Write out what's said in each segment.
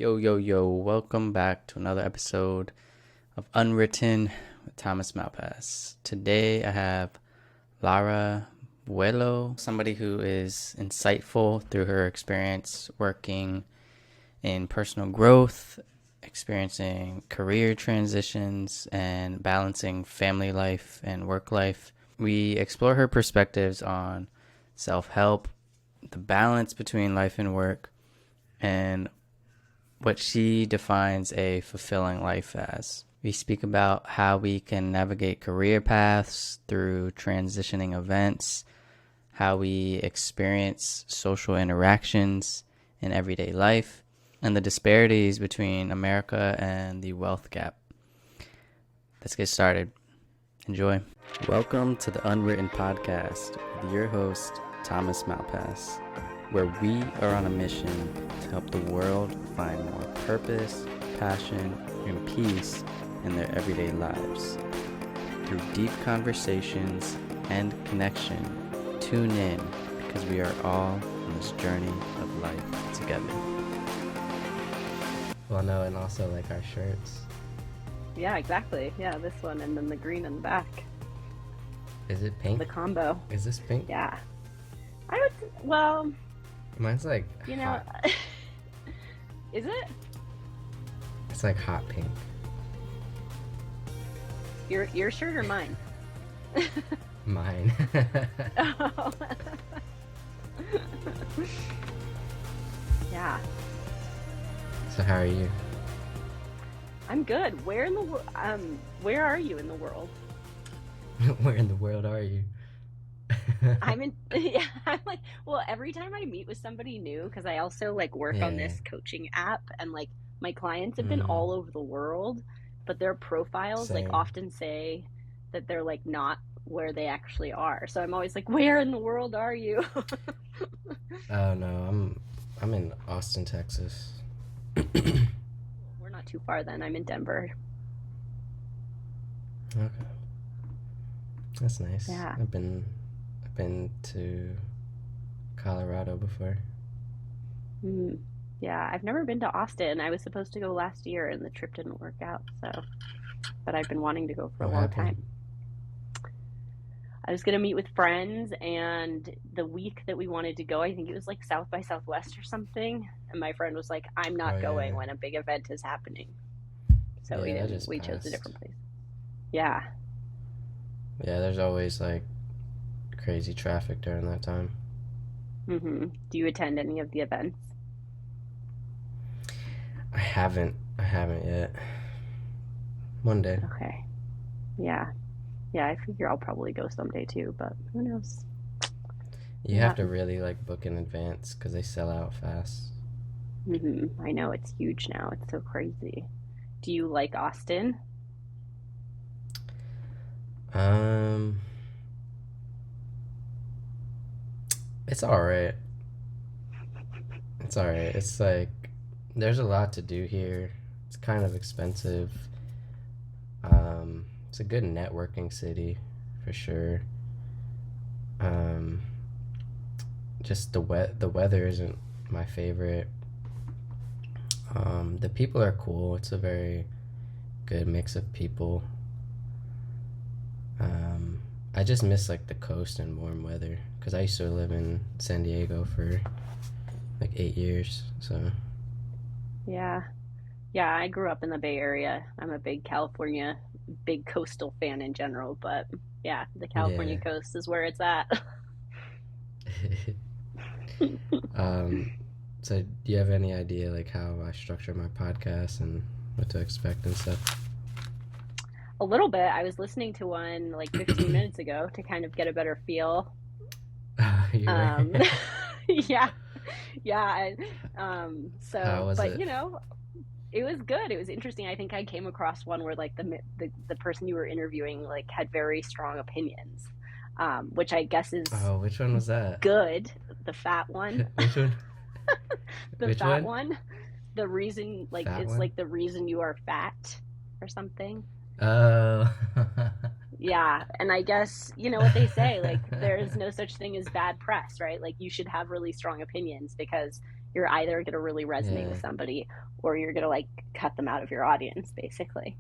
Yo, yo, yo, welcome back to another episode of Unwritten with Thomas Malpass. Today I have Lara Buelo, somebody who is insightful through her experience working in personal growth, experiencing career transitions, and balancing family life and work life. We explore her perspectives on self-help, the balance between life and work, and what she defines a fulfilling life as. We speak about how we can navigate career paths through transitioning events, how we experience social interactions in everyday life, and the disparities between America and the wealth gap. Let's get started. Enjoy. Welcome to the Unwritten Podcast with your host, Thomas Malpass, where we are on a mission to help the world find more purpose, passion, and peace in their everyday lives. Through deep conversations and connection, tune in because we are all on this journey of life together. Well, no, and also like our shirts. Yeah, exactly. Yeah, this one and then the green in the back. Is it pink? The combo. Is this pink? Yeah. Well, Mine's like hot. Is it? It's like hot pink. Your shirt or mine? Mine. Oh. Yeah. So how are you? I'm good. Where are you in the world? Where in the world are you? Yeah, I'm like, well, every time I meet with somebody new, because I also like work on this coaching app, and like my clients have been all over the world, but their profiles Same. like often say that they're like not where they actually are. So I'm always like, where in the world are you? Oh no, I'm in Austin, Texas. We're not too far then. I'm in Denver. Okay. That's nice. Yeah. I've been to Colorado before. Yeah, I've never been to Austin. I was supposed to go last year and the trip didn't work out, but I've been wanting to go for a long time. I was going to meet with friends, and the week that we wanted to go, I think it was like South by Southwest or something, and my friend was like, I'm not going when a big event is happening. So we chose a different place. Yeah. Yeah, there's always like crazy traffic during that time. Do you attend any of the events? I haven't yet. One day. Okay. Yeah. Yeah, I figure I'll probably go someday too, but who knows? You have to really like book in advance because they sell out fast. I know, it's huge now. It's so crazy. Do you like Austin? It's all right. It's like there's a lot to do here. It's kind of expensive. It's a good networking city for sure. Just the weather isn't my favorite. The people are cool. It's a very good mix of people. I just miss like the coast and warm weather because I used to live in San Diego for like 8 years. So Yeah. Yeah, I grew up in the Bay Area. I'm a big coastal fan in general, but yeah, the California coast is where it's at. So do you have any idea like how I structure my podcast and what to expect and stuff? A little bit. I was listening to one like 15 minutes ago to kind of get a better feel. Yeah. Yeah. How was it? You know, it was good. It was interesting. I think I came across one where like the person you were interviewing like had very strong opinions, which I guess is which one was that? good. The fat one. Which one? The fat one. The reason like Fat it's one? like the reason you are fat or something. Oh. Yeah, and I guess you know what they say, like there is no such thing as bad press, right? Like you should have really strong opinions because You're either going to really resonate with Yeah. somebody or you're going to like cut them out of your audience, basically.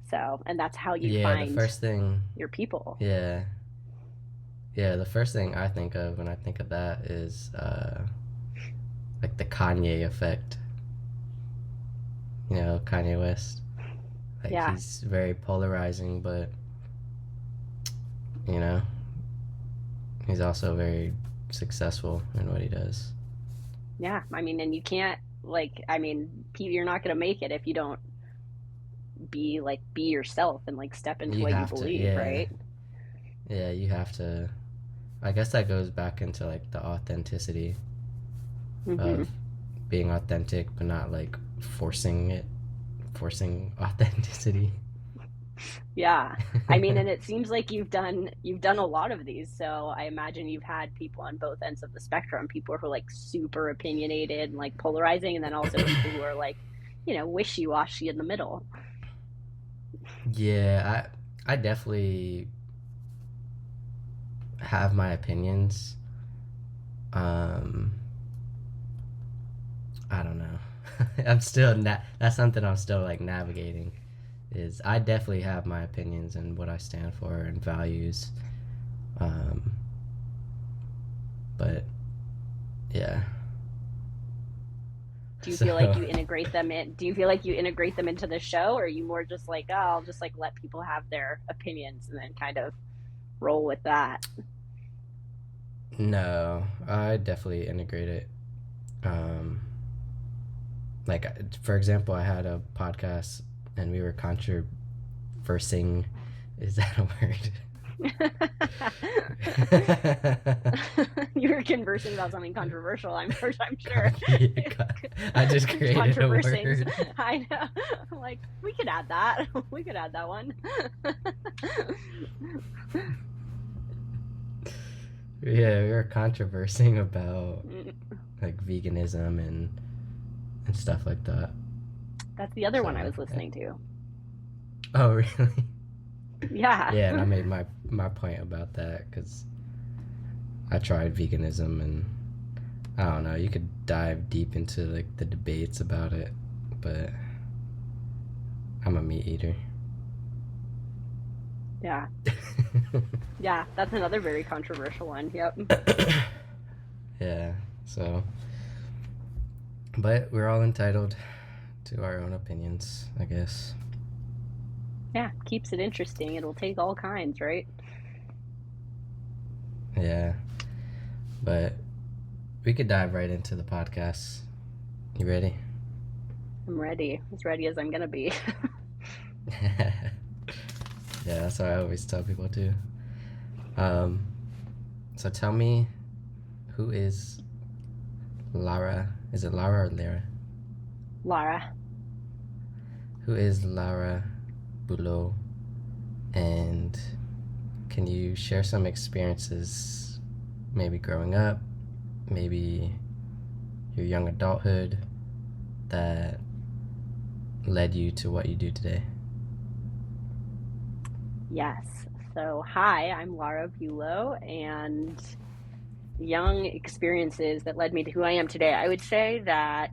So, and that's how you Yeah, the find first thing, your people. yeah. Yeah, the first thing I think of when I think of that is like the Kanye effect. You know, Kanye West. Like Yeah. he's very polarizing, but you know, he's also very successful in what he does. Yeah. I mean, and you can't, like, I mean, you're not going to make it if you don't be yourself and like step into You what you have to, believe, yeah, right? yeah, you have to. I guess that goes back into like the authenticity Hmm. of being authentic, but not like forcing it, forcing authenticity. Yeah. I mean, and it seems like you've done a lot of these. So I imagine you've had people on both ends of the spectrum, people who are like super opinionated and like polarizing, and then also people who are like, wishy-washy in the middle. Yeah, I definitely have my opinions. Um, I don't know. I'm still that's something I'm still like navigating. Is I definitely have my opinions and what I stand for and values. Um, but yeah. Do you feel like So you integrate them in? Do you feel like you integrate them into the show, or are you more just like, oh, I'll just like let people have their opinions and then kind of roll with that? no, I definitely integrate it. Um, like for example, I had a podcast and we were controversing. Is that a word? You were conversing about something controversial. I'm sure. I just created a Controversing. word. I know. Like we could add that. We could add that one. Yeah, we were controversing about like veganism and stuff like that. That's the other one I So, was listening to. oh really? Yeah. Yeah, and I made my point about that because I tried veganism and I don't know. You could dive deep into like the debates about it, but I'm a meat eater. Yeah. Yeah. That's another very controversial one. Yep. Yeah. So, but we're all entitled to our own opinions, I guess. Yeah. Keeps it interesting. It'll take all kinds, right? Yeah. But we could dive right into the podcast. You ready? I'm ready. As ready as I'm gonna be. Yeah, that's what I always tell people too. Um, so tell me, who is Lara? Is it Lara or Lara? Lara. Who is Lara Boulot? And can you share some experiences, maybe growing up, maybe your young adulthood, that led you to what you do today? Yes. So, hi, I'm Lara Bulow, and young experiences that led me to who I am today. I would say that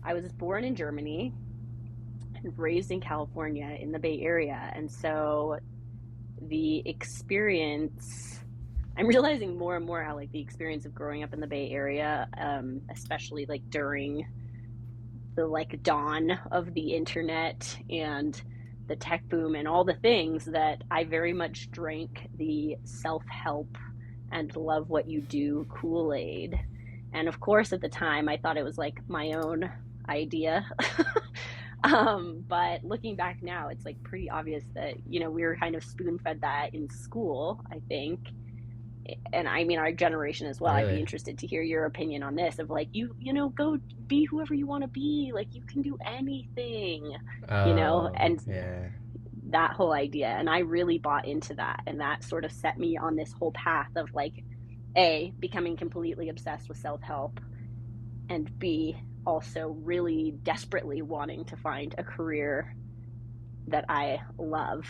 I was born in Germany and raised in California in the Bay Area. And so the experience, I'm realizing more and more how like the experience of growing up in the Bay Area, especially like during the like dawn of the internet and the tech boom and all the things, that I very much drank the self-help and love what you do Kool-Aid. And of course at the time I thought it was like my own idea. But looking back now, it's like pretty obvious that, we were kind of spoon fed that in school, I think. And I mean, our generation as well. I'd be Really? interested to hear your opinion on this of like, go be whoever you want to be. Like, you can do anything, Oh, and yeah. that whole idea. And I really bought into that. And that sort of set me on this whole path of like, A, becoming completely obsessed with self help, and B, also really desperately wanting to find a career that I love.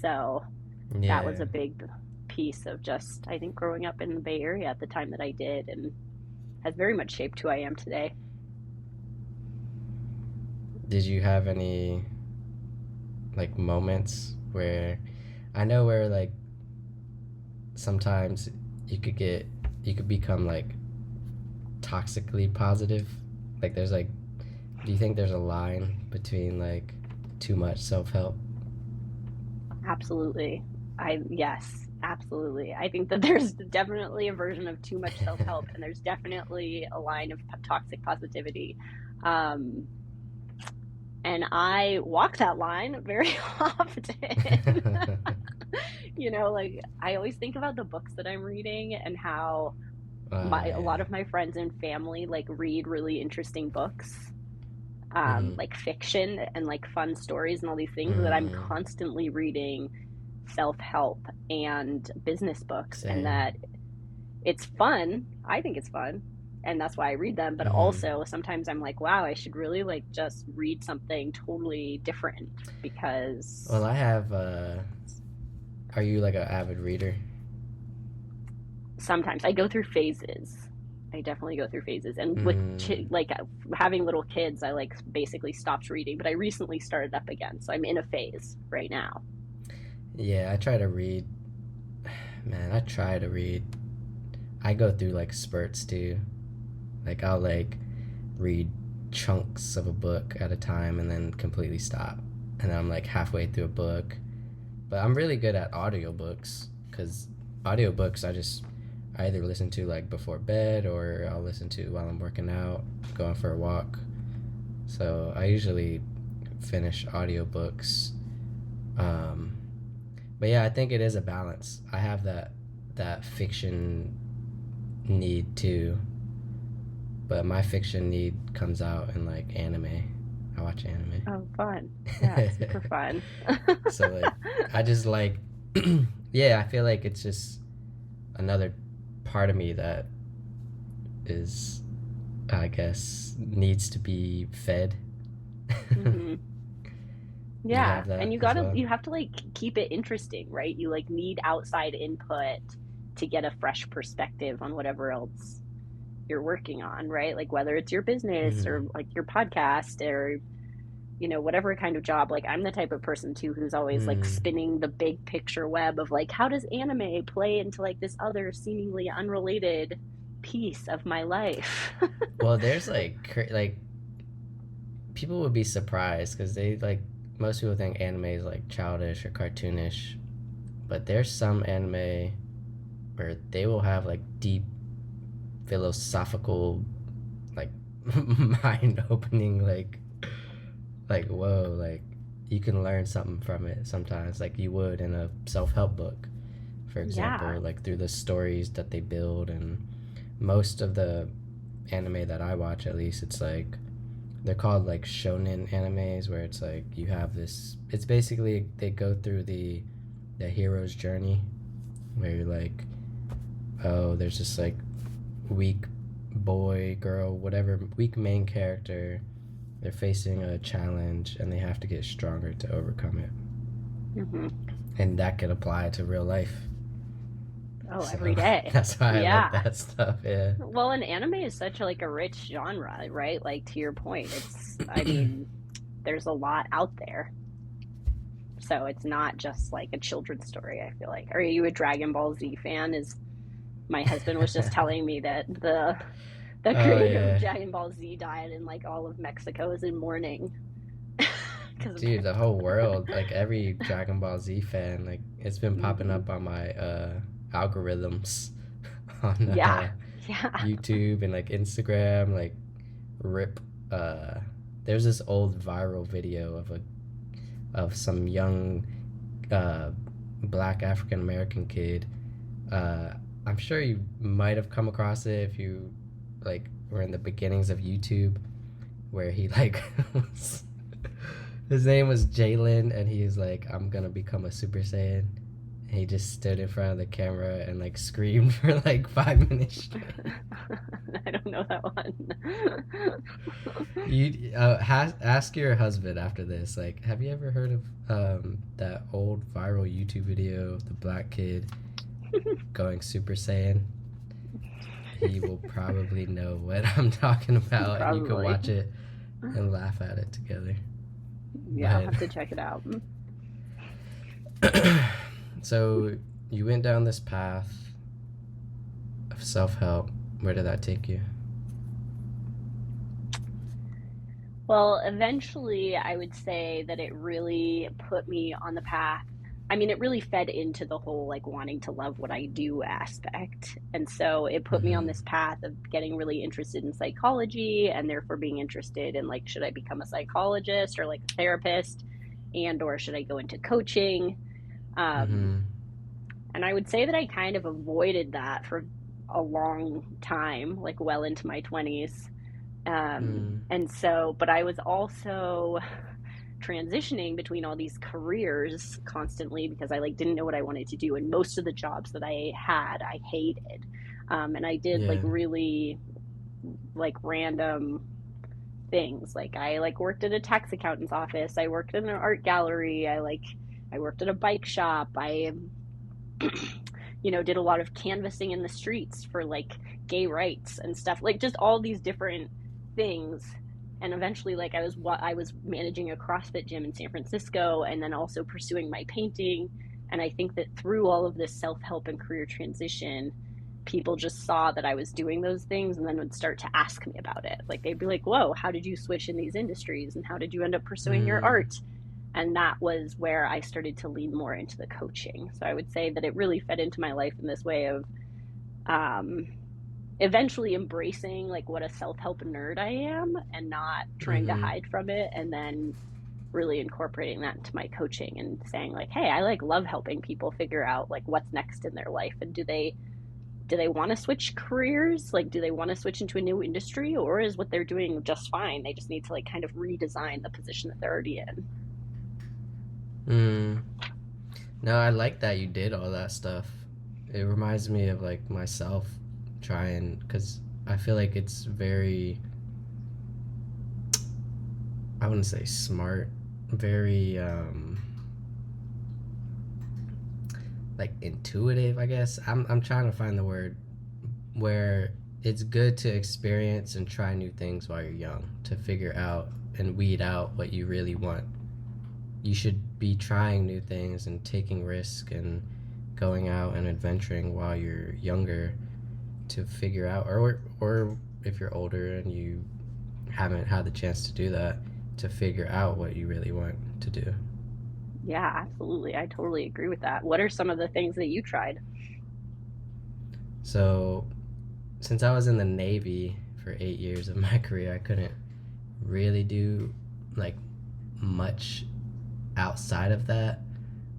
So that was Yeah. a big piece of just, I think, growing up in the Bay Area at the time that I did, and has very much shaped who I am today. Did you have any like moments where I know where like sometimes you could become like toxically positive? Like there's like, do you think there's a line between like too much self-help? Absolutely. Yes, absolutely. I think that there's definitely a version of too much self-help, and there's definitely a line of toxic positivity. Um, and I walk that line very often. Like I always think about the books that I'm reading and how a lot Yeah. of my friends and family like read really interesting books, Mm-hmm. like fiction and like fun stories and all these things, that I'm Mm, constantly reading self-help and business books, and same. that it's fun. I think it's fun, and that's why I read them. But Mm-hmm. also sometimes I'm like, wow, I should really like just read something totally different, Well, because I have are you like an avid reader? sometimes I go through phases. I definitely go through phases, and with Mm, like having little kids, I like basically stopped reading. But I recently started up again, so I'm in a phase right now. yeah, I try to read. Man, I try to read. I go through like spurts too. Like I'll like read chunks of a book at a time and then completely stop. And I'm like halfway through a book. But I'm really good at audiobooks cuz audiobooks I either listen to like before bed or I'll listen to while I'm working out, going for a walk. So I usually finish audiobooks. Um but yeah, I think it is a balance. I have that fiction need too, but my fiction need comes out in like anime. I watch anime. Oh, fun. Yeah, super fun. So like I just like yeah, I feel like it's just another part of me that is I guess needs to be fed. hmm You Yeah, have and that as well? you have to like keep it interesting, right? You like need outside input to get a fresh perspective on whatever else you're working on, right? Like whether it's your business Mm-hmm. or like your podcast or whatever kind of job. Like I'm the type of person too who's always like Mm. spinning the big picture web of like, how does anime play into like this other seemingly unrelated piece of my life? Well, there's like people would be surprised because they like most people think anime is like childish or cartoonish, but there's some anime where they will have like deep philosophical like mind opening like whoa, like you can learn something from it sometimes like you would in a self-help book, for Yeah. example, like through the stories that they build. And most of the anime that I watch, at least, it's like they're called like shonen animes, where it's like you have this, it's basically they go through the hero's journey, where you're like, oh, there's this like weak boy, girl, whatever, weak main character. They're facing a challenge and they have to get stronger to overcome it. hmm And that could apply to real life. Oh, every So day. that's why I like Yeah. that stuff, yeah. Well, an anime is such a, like a rich genre, right? Like to your point, I mean, there's a lot out there. So it's not just like a children's story, I feel like. Are you a Dragon Ball Z fan? Is My husband was just telling me that the Oh, creator of yeah. Dragon Ball Z died, and like all of Mexico is in mourning because of Dude, the whole world, like every Dragon Ball Z fan, like it's been popping hmm up on my algorithms on Yeah, yeah. YouTube and like Instagram, like rip uh there's this old viral video of some young uh black African American kid. Uh I'm sure you might have come across it if you like were in the beginnings of YouTube, where he like was, his name was Jalen, and he's like, I'm gonna become a Super Saiyan. And he just stood in front of the camera and like screamed for like 5 minutes straight. I don't know that one. You ask your husband after this. Like, have you ever heard of that old viral YouTube video of the black kid going Super Saiyan? he will probably know what I'm talking about, and you can Probably. watch it and laugh at it together. Yeah, I'll But have to check it out. so you went down this path of self-help. Where did that take you? Well, eventually, I would say that it really put me on the path. I mean, it really fed into the whole like wanting to love what I do aspect. And so it put me on Mm-hmm. this path of getting really interested in psychology and therefore being interested in like, should I become a psychologist or like a therapist? And or should I go into coaching? Um, Mm-hmm. and I would say that I kind of avoided that for a long time, like well into my 20s. Mm. And so, but I was also transitioning between all these careers constantly because I like didn't know what I wanted to do, and most of the jobs that I had I hated. And I did like Yeah. really like random things. Like I like worked at a tax accountant's office, I worked in an art gallery, I worked at a bike shop, I did a lot of canvassing in the streets for like gay rights and stuff, like just all these different things. And eventually, like I was managing a CrossFit gym in San Francisco, and then also pursuing my painting. And I think that through all of this self-help and career transition, people just saw that I was doing those things and then would start to ask me about it. Like they'd be like, "Whoa, how did you switch in these industries, and how did you end up pursuing your Mm. art?" And that was where I started to lean more into the coaching. So I would say that it really fed into my life in this way of um, eventually embracing like what a self-help nerd I am and not trying to Mm-hmm. hide from it, and then really incorporating that into my coaching and saying like, hey, I like love helping people figure out like what's next in their life, and do they want to switch careers, like do they want to switch into a new industry, or is what they're doing just fine, they just need to like kind of redesign the position that they're already in. Mm. No, I like that you did all that stuff. It reminds me of like myself trying, because I feel like it's very, I wouldn't say smart, very like intuitive, I guess. I'm trying to find the word, where it's good to experience and try new things while you're young to figure out and weed out what you really want. You should be trying new things and taking risk and going out and adventuring while you're younger to figure out, or if you're older and you haven't had the chance to do that, to figure out what you really want to do. Yeah, absolutely, I totally agree with that. What are some of the things that you tried? So since I was in the Navy for 8 years of my career, I couldn't really do like much outside of that.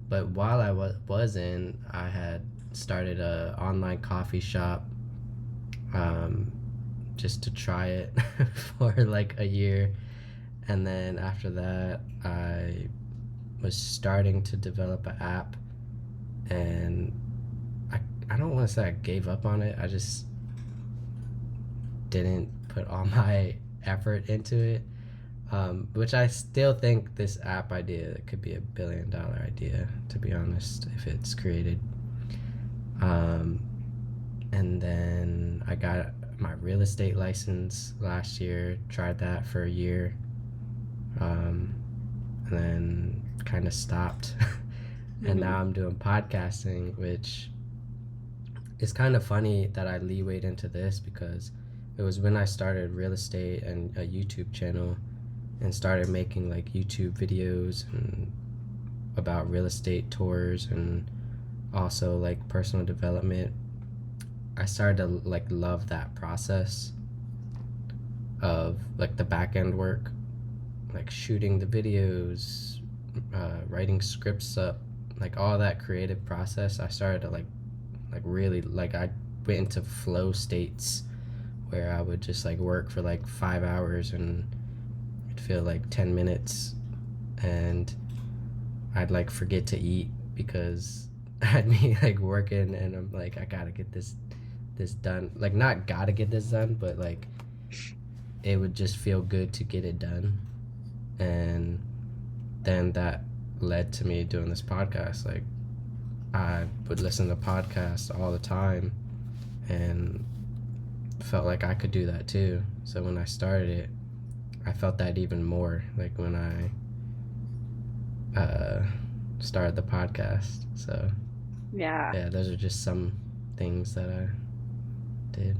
But while I was in, I had started a online coffee shop, um, just to try it for like a year. And then after that, I was starting to develop an app, and I, I don't want to say I gave up on it. I just didn't put all my effort into it. Which I still think this app idea could be $1 billion idea, to be honest, if it's created. Um, and then I got my real estate license last year, tried that for a year, um, and then kind of stopped. And Mm-hmm. now I'm doing podcasting, which is kind of funny that I leewayed into this, because it was when I started real estate and a YouTube channel and started making like YouTube videos and about real estate tours and also like personal development. I started to like love that process of like the back end work, like shooting the videos, writing scripts up, like all that creative process. I started to like really like, I went into flow states where I would just like work for like 5 hours and it'd feel like 10 minutes, and I'd like forget to eat because I'd be like working and I'm like, I gotta get this done. Like, not gotta get this done, but like it would just feel good to get it done. And then that led to me doing this podcast. Like, I would listen to podcasts all the time, and felt like I could do that too. So when I started it, I felt that even more, like when I started the podcast. So Yeah. yeah, those are just some things that I did.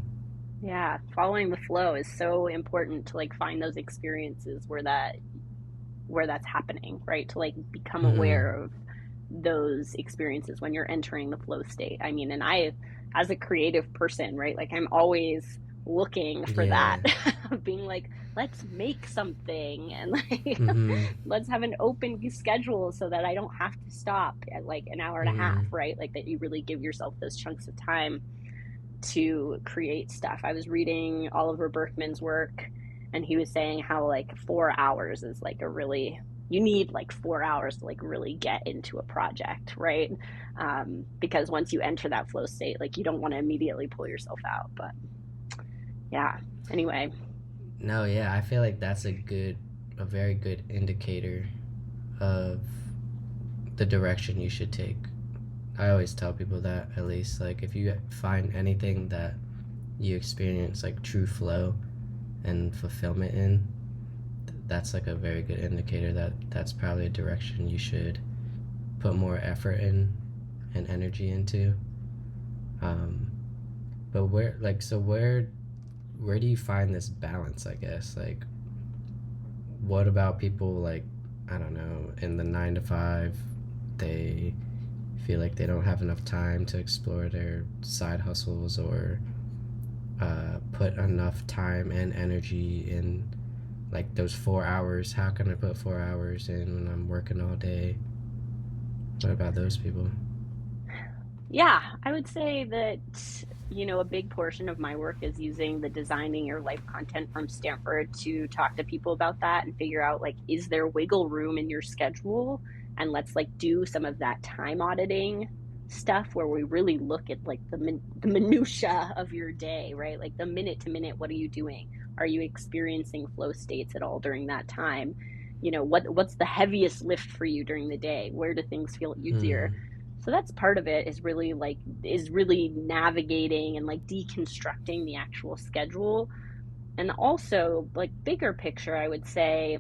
Yeah, following the flow is so important to like find those experiences where that's happening, right? To like become Mm-hmm. aware of those experiences when you're entering the flow state. I mean, and I, as a creative person, right, like I'm always looking for that, Yeah. being like, let's make something and like, Mm-hmm. let's have an open schedule so that I don't have to stop at like an hour and a half, Mm-hmm. right? Like that you really give yourself those chunks of time to create stuff. I was reading Oliver Berkman's work, and he was saying how like 4 hours is like a really, you need like 4 hours to like really get into a project, right? Because once you enter that flow state, like you don't want to immediately pull yourself out. But yeah, anyway. No, yeah, I feel like that's a very good indicator of the direction you should take. I always tell people that, at least, like if you find anything that you experience like true flow and fulfillment in, that's like a very good indicator that that's probably a direction you should put more effort in and energy into. Um, but where do you find this balance? I guess like what about people like I don't know in the 9 to 5 they feel like they don't have enough time to explore their side hustles or put enough time and energy in like those 4 hours. How can I put 4 hours in when I'm working all day? What about those people? Yeah, I would say that, a big portion of my work is using the designing your life content from Stanford to talk to people about that and figure out like, is there wiggle room in your schedule? And let's like do some of that time auditing stuff where we really look at like the minutia of your day, right? Like the minute to minute, what are you doing? Are you experiencing flow states at all during that time? What's the heaviest lift for you during the day? Where do things feel easier? Hmm. So that's part of it, is really navigating and like deconstructing the actual schedule. And also like bigger picture, I would say,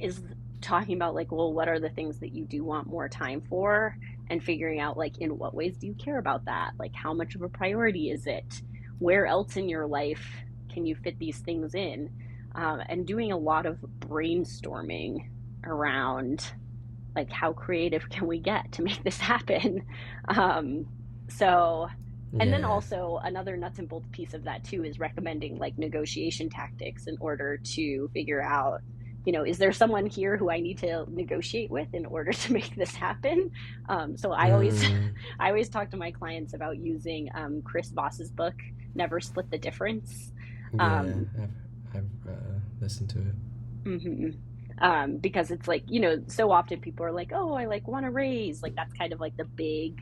is talking about like, well, what are the things that you do want more time for, and figuring out like in what ways do you care about that, like how much of a priority is it, where else in your life can you fit these things in, and doing a lot of brainstorming around like how creative can we get to make this happen. um, so and then Yeah. also another nuts and bolts piece of that too is recommending like negotiation tactics in order to figure out, is there someone here who I need to negotiate with in order to make this happen. So I always Mm, I always talk to my clients about using Chris Voss's book Never Split the Difference. yeah. um, I've listened to it. mhm. Because it's like, so often people are like, oh, I like want to raise, like that's kind of like the big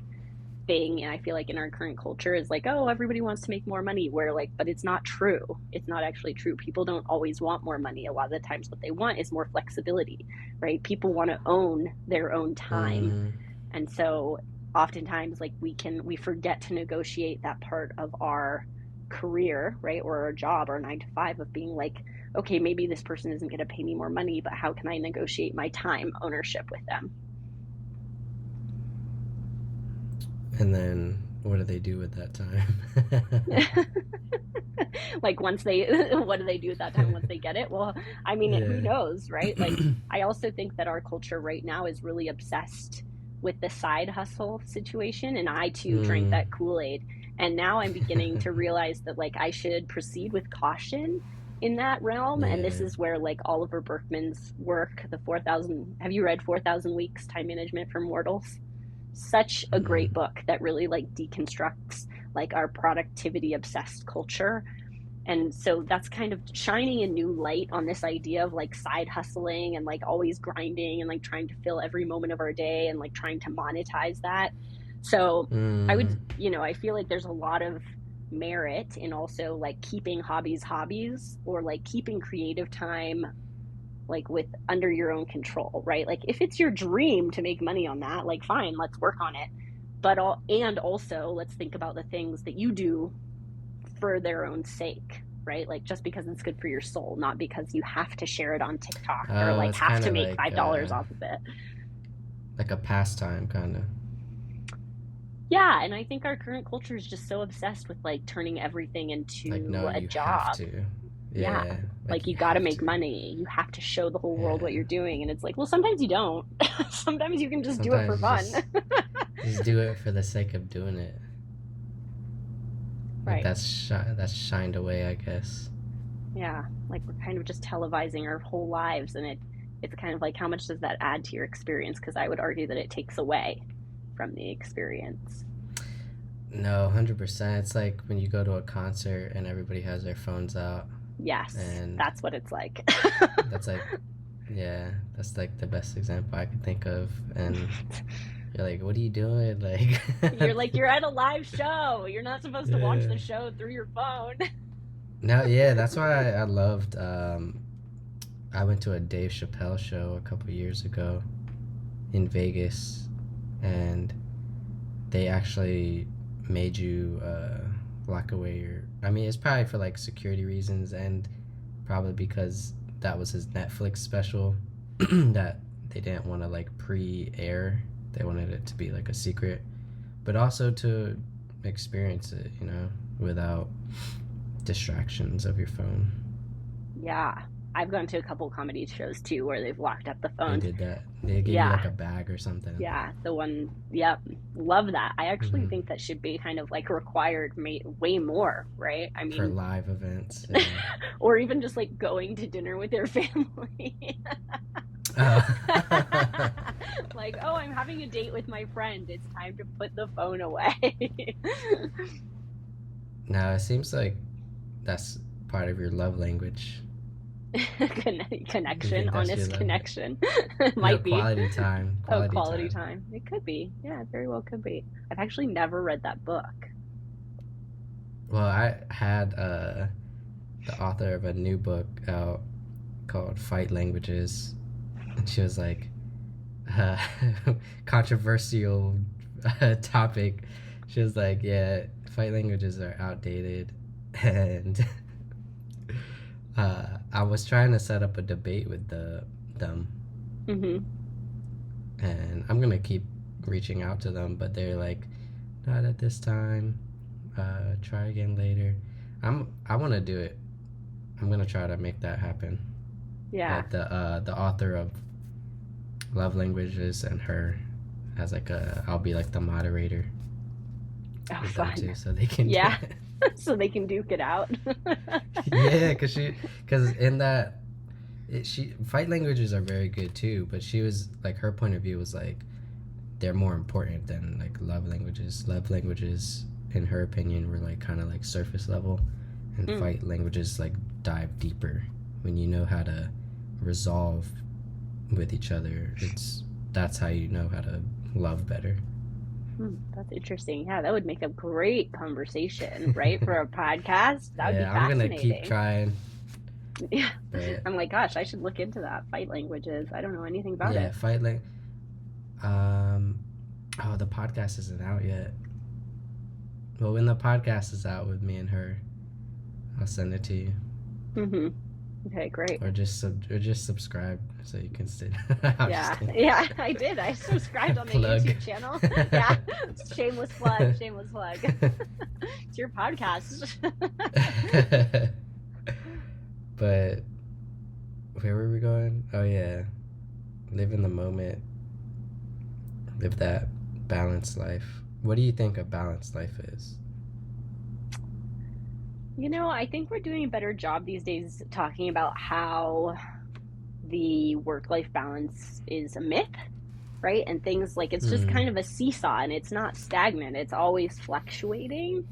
thing. And I feel like in our current culture is like, oh, everybody wants to make more money, where like, but it's not true. It's not actually true. People don't always want more money. A lot of the times what they want is more flexibility, right? People want to own their own time. Mm, And so oftentimes like we forget to negotiate that part of our career, right? Or our job, our 9 to 5, of being like, okay, maybe this person isn't going to pay me more money, but how can I negotiate my time ownership with them? and then what do they do with that time? Like once they what do they do at that time once they get it? Well, I mean, who Yeah. knows, right? Like I also think that our culture right now is really obsessed with the side hustle situation, and I too drank Mm. that Kool-Aid. And now I'm beginning to realize that like I should proceed with caution in that realm. And this Yeah. is where like Oliver Berkman's work, the 4,000, have you read 4,000 Weeks Time Management for Mortals? Such a Mm-mm. great book that really like deconstructs like our productivity obsessed culture. And so that's kind of shining a new light on this idea of like side hustling and like always grinding and like trying to fill every moment of our day and like trying to monetize that. So I would, Mm. I feel like there's a lot of merit in also like keeping hobbies, or like keeping creative time like with under your own control, right? Like if it's your dream to make money on that, like fine, let's work on it. But also let's think about the things that you do for their own sake, right? Like just because it's good for your soul, not because you have to share it on TikTok or Oh, like it's have kind to of make $5 off of it. like a pastime, kind of. Yeah, and I think our current culture is just so obsessed with like turning everything Like, into no, a you have job. to. Yeah. Yeah, Like like you you got to have make to. money. You have to show the whole world what Yeah. you're doing. And it's like, well, sometimes you don't. Sometimes you can just do it for Sometimes you fun. just do it for the sake of doing it. Like Right. that's shined away, I guess. Yeah. Like we're kind of just televising our whole lives. And it's kind of like, how much does that add to your experience? Because I would argue that it takes away from the experience. No, 100%. It's like when you go to a concert and everybody has their phones out, Yes, and that's what it's like. that's like, yeah, that's like the best example I could think of. And you're like, what are you doing? Like, You're like, you're at a live show. You're not supposed to watch yeah. the show through your phone. No, yeah, that's why I loved. I went to a Dave Chappelle show a couple years ago in Vegas, and they actually made you lock away your. I mean, it's probably for like security reasons, and probably because that was his Netflix special that they didn't want to like pre-air. They wanted it to be like a secret, but also to experience it, without distractions of your phone. Yeah. I've gone to a couple comedy shows too where they've locked up the They phones. did that. They gave you Yeah. like a bag or something. Yeah. The one, yep. Love that. I actually Hmm. think that should be kind of like required way more, right? I For mean, live events. Yeah. or even just like going to dinner with your family. Oh. Like, oh, I'm having a date with my friend. It's time to put the phone away. No, it seems like that's part of your love language. Do you Connection, think that's your honest love? connection. No, Might be. quality time. Oh, Quality quality time. time. It could be. Yeah, it very well could be. I've actually never read that book. Well, I had the author of a new book out called Fight Languages, and she was like, uh, controversial topic. She was like, yeah, fight languages are outdated, and I was trying to set up a debate with them, Mm-hmm. and I'm gonna keep reaching out to them, but they're like, not at this time. Try again later. I want to do it. I'm gonna try to make that happen. Yeah. But the author of Love Languages and her as like I'll be like the moderator Oh, with them fun. too, so they can Yeah. So they can duke it out. yeah, because in that she fight languages are very good too, but she was like her point of view was like they're more important than like love languages. Love languages, in her opinion, were like kind of like surface level, and Mm, fight languages like dive deeper. When you know how to resolve with each other, that's how you know how to love better. that's interesting. Yeah, that would make a great conversation, right? For a podcast. That would be Yeah, I'm gonna keep fascinating. trying, Yeah. but I'm like, gosh, I should look into that. Fight languages. I don't know anything about yeah, it. um, oh, the podcast isn't out yet. Well, when the podcast is out with me and her, I'll send it to you, Mm-hmm. Okay, great. or just subscribe so you can stay. I'm just Yeah, kidding. yeah, I did. I subscribed on the Plug. YouTube channel. Yeah, shameless plug, shameless plug. It's your podcast. But where were we going? Oh yeah, live in the moment, live that balanced life. What do you think a balanced life is? I think we're doing a better job these days talking about how the work-life balance is a myth, right? And things like it's just Mm. kind of a seesaw and it's not stagnant. It's always fluctuating.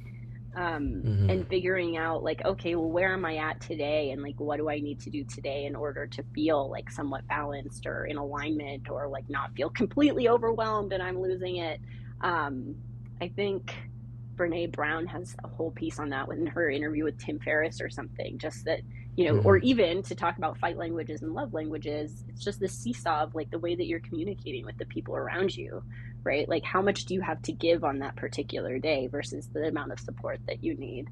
Mm-hmm. And figuring out like, okay, well, where am I at today? And like, what do I need to do today in order to feel like somewhat balanced or in alignment or like not feel completely overwhelmed and I'm losing it. I think Brene Brown has a whole piece on that in her interview with Tim Ferriss or something, just that, or Mm-hmm. even to talk about fight languages and love languages, it's just this seesaw of like the way that you're communicating with the people around you, right? Like how much do you have to give on that particular day versus the amount of support that you need?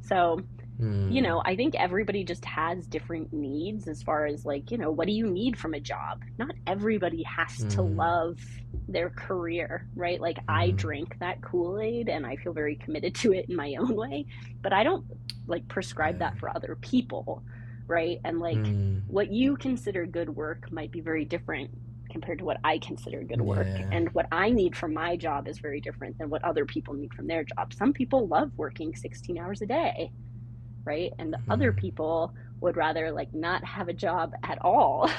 So, Mm, I think everybody just has different needs as far as like, what do you need from a job? Not everybody has to mm, love their career, right? Like I mm, drink that Kool-Aid and I feel very committed to it in my own way, but I don't like prescribe yeah. that for other people, right? And like Mm, what you consider good work might be very different compared to what I consider good work. yeah. And what I need from my job is very different than what other people need from their job. Some people love working 16 hours a day, right? And other Mm. people would rather like not have a job at all.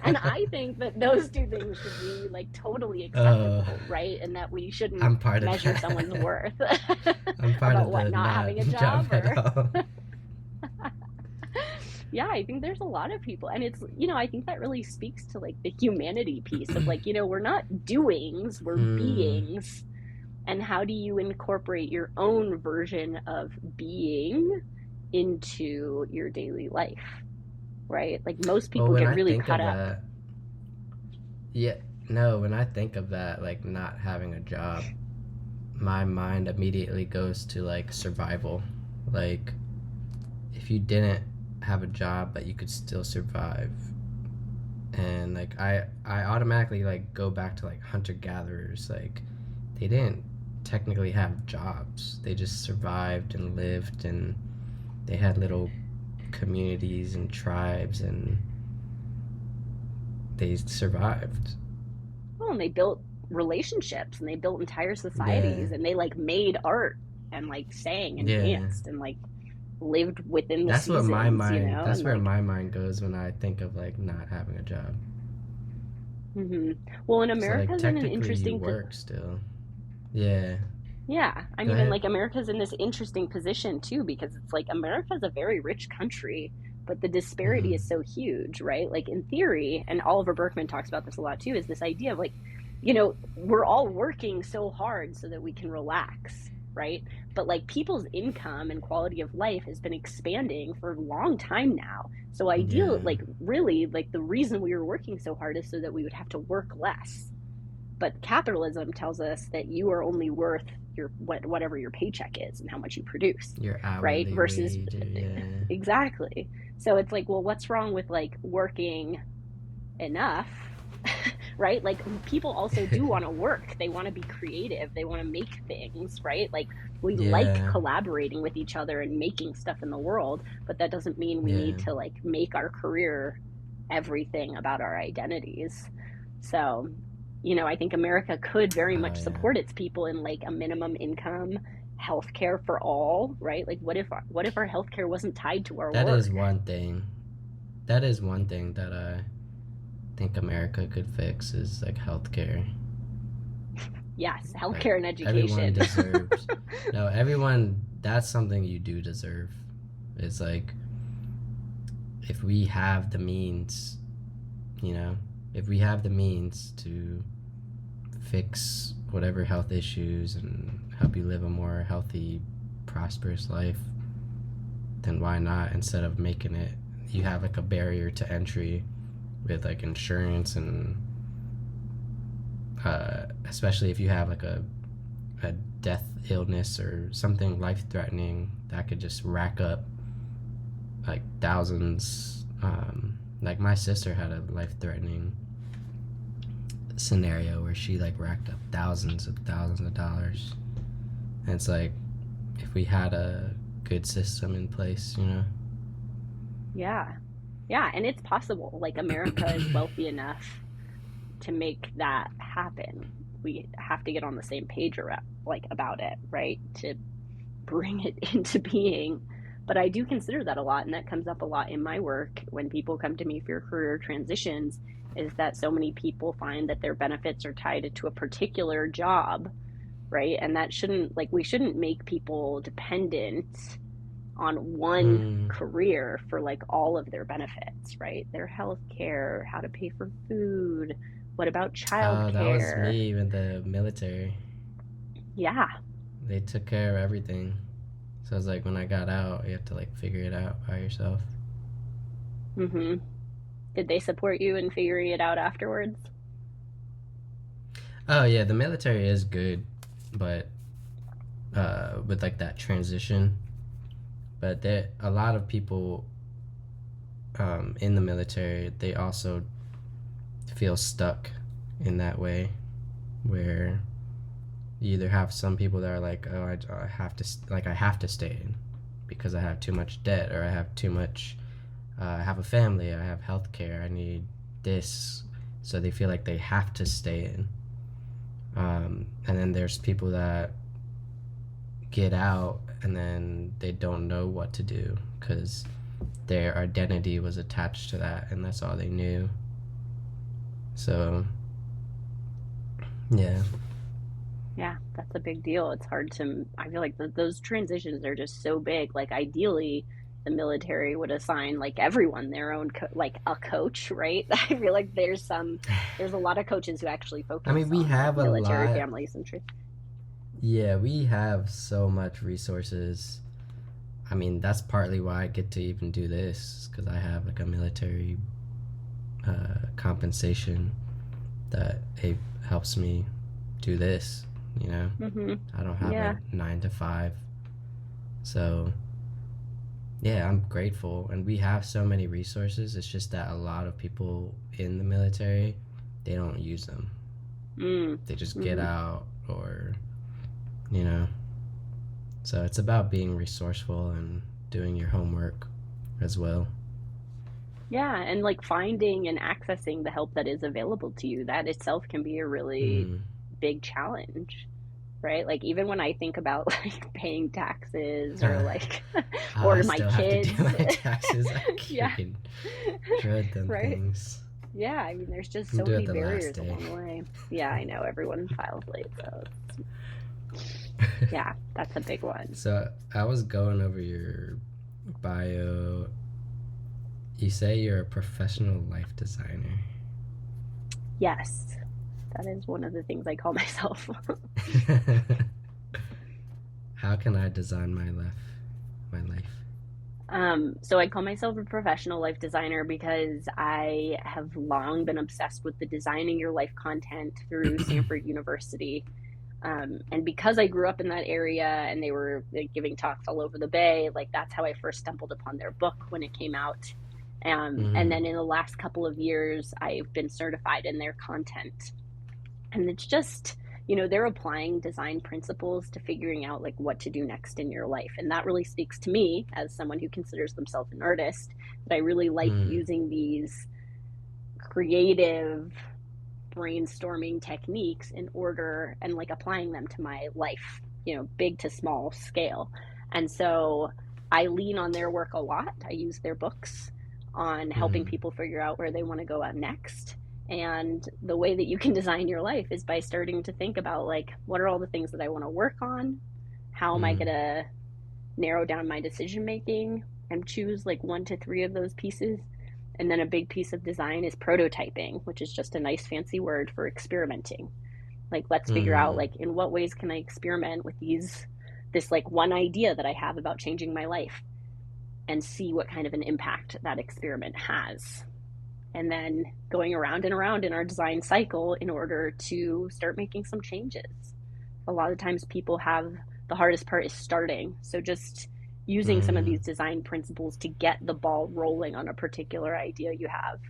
And I think that those two things should be like totally Oh, acceptable, right? And that we shouldn't I'm part of measure someone's that. worth I'm part about of what the not not having a job job at or all. yeah, I think there's a lot of people and I think that really speaks to like the humanity piece of like, we're not doings, we're Mm. beings. And how do you incorporate your own version of being into your daily life, right? Like most Well, people when get I really think caught of up. that, yeah, no, when I think of that, like not having a job, my mind immediately goes to like survival. Like, if you didn't have a job, but you could still survive. And like, I automatically like go back to like hunter gatherers. Like, they didn't technically have jobs, they just survived and lived, and they had little communities and tribes, and they survived. Oh, and they built relationships and they built entire Yeah, societies and they like made art and like sang and yeah. danced and like lived within the That's what my seasons, mind. and That's where like my mind goes when I think of like not having a job. hmm well, and So like America's in an technically you interesting work still. Yeah. yeah, I Go mean, and ahead. like America's in this interesting position too, because it's like America's a very rich country, but the disparity Mm. is so huge, right? Like in theory, and Oliver Berkman talks about this a lot too, is this idea of like, we're all working so hard so that we can relax, right? But like people's income and quality of life has been expanding for a long time now. So ideal, Yeah. like really, like the reason we were working so hard is so that we would have to work less, but capitalism tells us that you are only worth whatever your paycheck is and how much you produce, Your right? hourly Versus wage. Yeah. exactly. So it's like, well, what's wrong with like working enough? Right? Like people also do want to work. They want to be creative. They want to make things, right? Like we like Yeah. collaborating with each other and making stuff in the world, but that doesn't mean we Yeah. need to like make our career everything about our identities. So, I think America could very Oh much yeah. support its people in like a minimum income, healthcare for all, right? Like what if our healthcare wasn't tied to our That is work? one thing. That is one thing that I think America could fix is like healthcare. Yes, Like healthcare and everyone education. deserves. No, everyone. That's something you do deserve. It's like if we have the means, you know, if we have the means to fix whatever health issues and help you live a more healthy, prosperous life, then why not? Instead of making it, you have like a barrier to entry with like insurance and especially if you have like a death illness or something life threatening that could just rack up like thousands. Like my sister had a life threatening scenario where she like racked up thousands of dollars. And it's like if we had a good system in place, you know. Yeah. Yeah, and it's possible. Like America is wealthy enough to make that happen. We have to get on the same page around, like about it, right? To bring it into being. But I do consider that a lot, and that comes up a lot in my work when people come to me for career transitions, is that so many people find that their benefits are tied to a particular job, right? And that shouldn't, like, we shouldn't make people dependent on one Mm. career for like all of their benefits, right? Their health care, how to pay for food, what about child Oh, that was care? me in the military. Yeah. They took care of everything. So it's like when I got out, you have to like figure it out by yourself. Mm-hmm. Did they support you in figuring it out afterwards? Oh yeah, the military is good, but with like that transition. But there a lot of people in the military, they also feel stuck in that way, where you either have some people that are like, oh, I have to stay in because I have too much debt, or I have too much, I have a family, I have health care, I need this, so they feel like they have to stay in. And then there's people that get out and then they don't know what to do because their identity was attached to that and that's all they knew. So yeah, that's a big deal. It's hard to, I feel like those transitions are just so big. Like ideally the military would assign like everyone their own like a coach, right? I feel like there's a lot of coaches who actually focus we on have like, a military lot. families and Yeah, we have so much resources. That's partly why I get to even do this, because I have like a military compensation that it helps me do this, Mm-hmm. I don't have a 9 to 5. So yeah, I'm grateful, and we have so many resources. It's just that a lot of people in the military, they don't use them. They just get out, or so it's about being resourceful and doing your homework as well. Yeah, and like finding and accessing the help that is available to you, that itself can be a really big challenge, right? Like even when I think about like paying taxes or like or I my still kids. have to do my taxes. I Yeah. freaking dread them Right? things. Yeah, there's just I'll so do it many the last barriers day. along the way. Yeah, I know everyone files late, so yeah, that's a big one. So I was going over your bio. You say you're a professional life designer. Yes, that is one of the things I call myself. How can I design my life? So I call myself a professional life designer because I have long been obsessed with the designing your life content through Stanford University. And because I grew up in that area and they were like, giving talks all over the Bay, like that's how I first stumbled upon their book when it came out. And then in the last couple of years, I've been certified in their content. And it's just, they're applying design principles to figuring out like what to do next in your life. And that really speaks to me as someone who considers themselves an artist, that I really like using these creative brainstorming techniques in order and like applying them to my life, big to small scale. And so I lean on their work a lot. I use their books on helping people figure out where they want to go out next. And the way that you can design your life is by starting to think about like, what are all the things that I want to work on? How am I going to narrow down my decision making and choose like 1 to 3 of those pieces? And then a big piece of design is prototyping, which is just a nice fancy word for experimenting. Like, let's figure out like in what ways can I experiment with this like one idea that I have about changing my life, and see what kind of an impact that experiment has. And then going around and around in our design cycle in order to start making some changes. A lot of times people have, the hardest part is starting. So just using some of these design principles to get the ball rolling on a particular idea you have.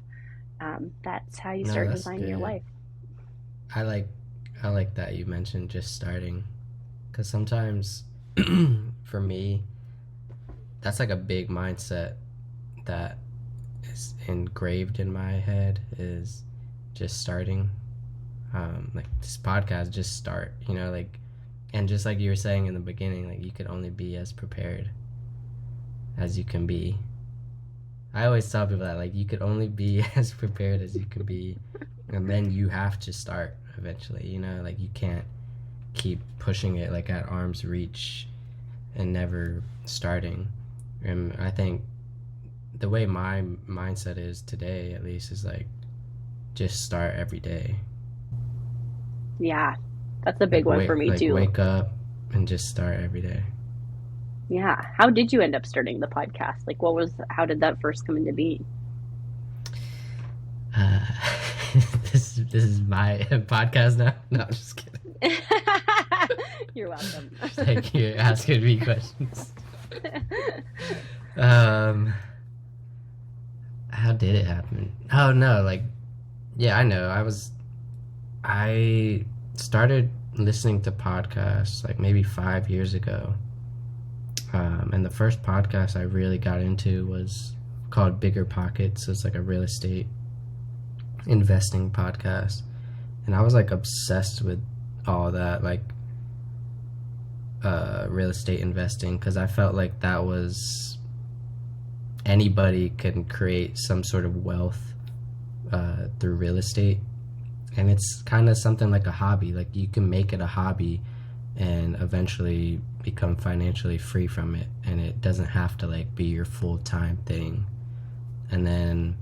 That's how you start designing your life. I like that you mentioned just starting, because sometimes for me, that's like a big mindset that is engraved in my head, is just starting. Like this podcast, just start, and just like you were saying in the beginning, like you could only be as prepared as you can be. I always tell people that like you could only be as prepared as you can be, and then you have to start eventually, like you can't keep pushing it like at arm's reach and never starting. And I think the way my mindset is today, at least, is like just start every day. Yeah, that's a big one for me too. Wake up and just start every day. Yeah. How did you end up starting the podcast? Like, how did that first come into being? This is my podcast now. No, I'm just kidding. You're welcome. Like you're asking me questions. How did it happen? Oh no, like, yeah, I know. I started listening to podcasts like maybe 5 years ago. And the first podcast I really got into was called Bigger Pockets. It's like a real estate investing podcast. And I was like obsessed with all that, like real estate investing, because I felt like that was anybody can create some sort of wealth through real estate. And it's kind of something like a hobby. Like you can make it a hobby and eventually become financially free from it, and it doesn't have to like be your full-time thing. And then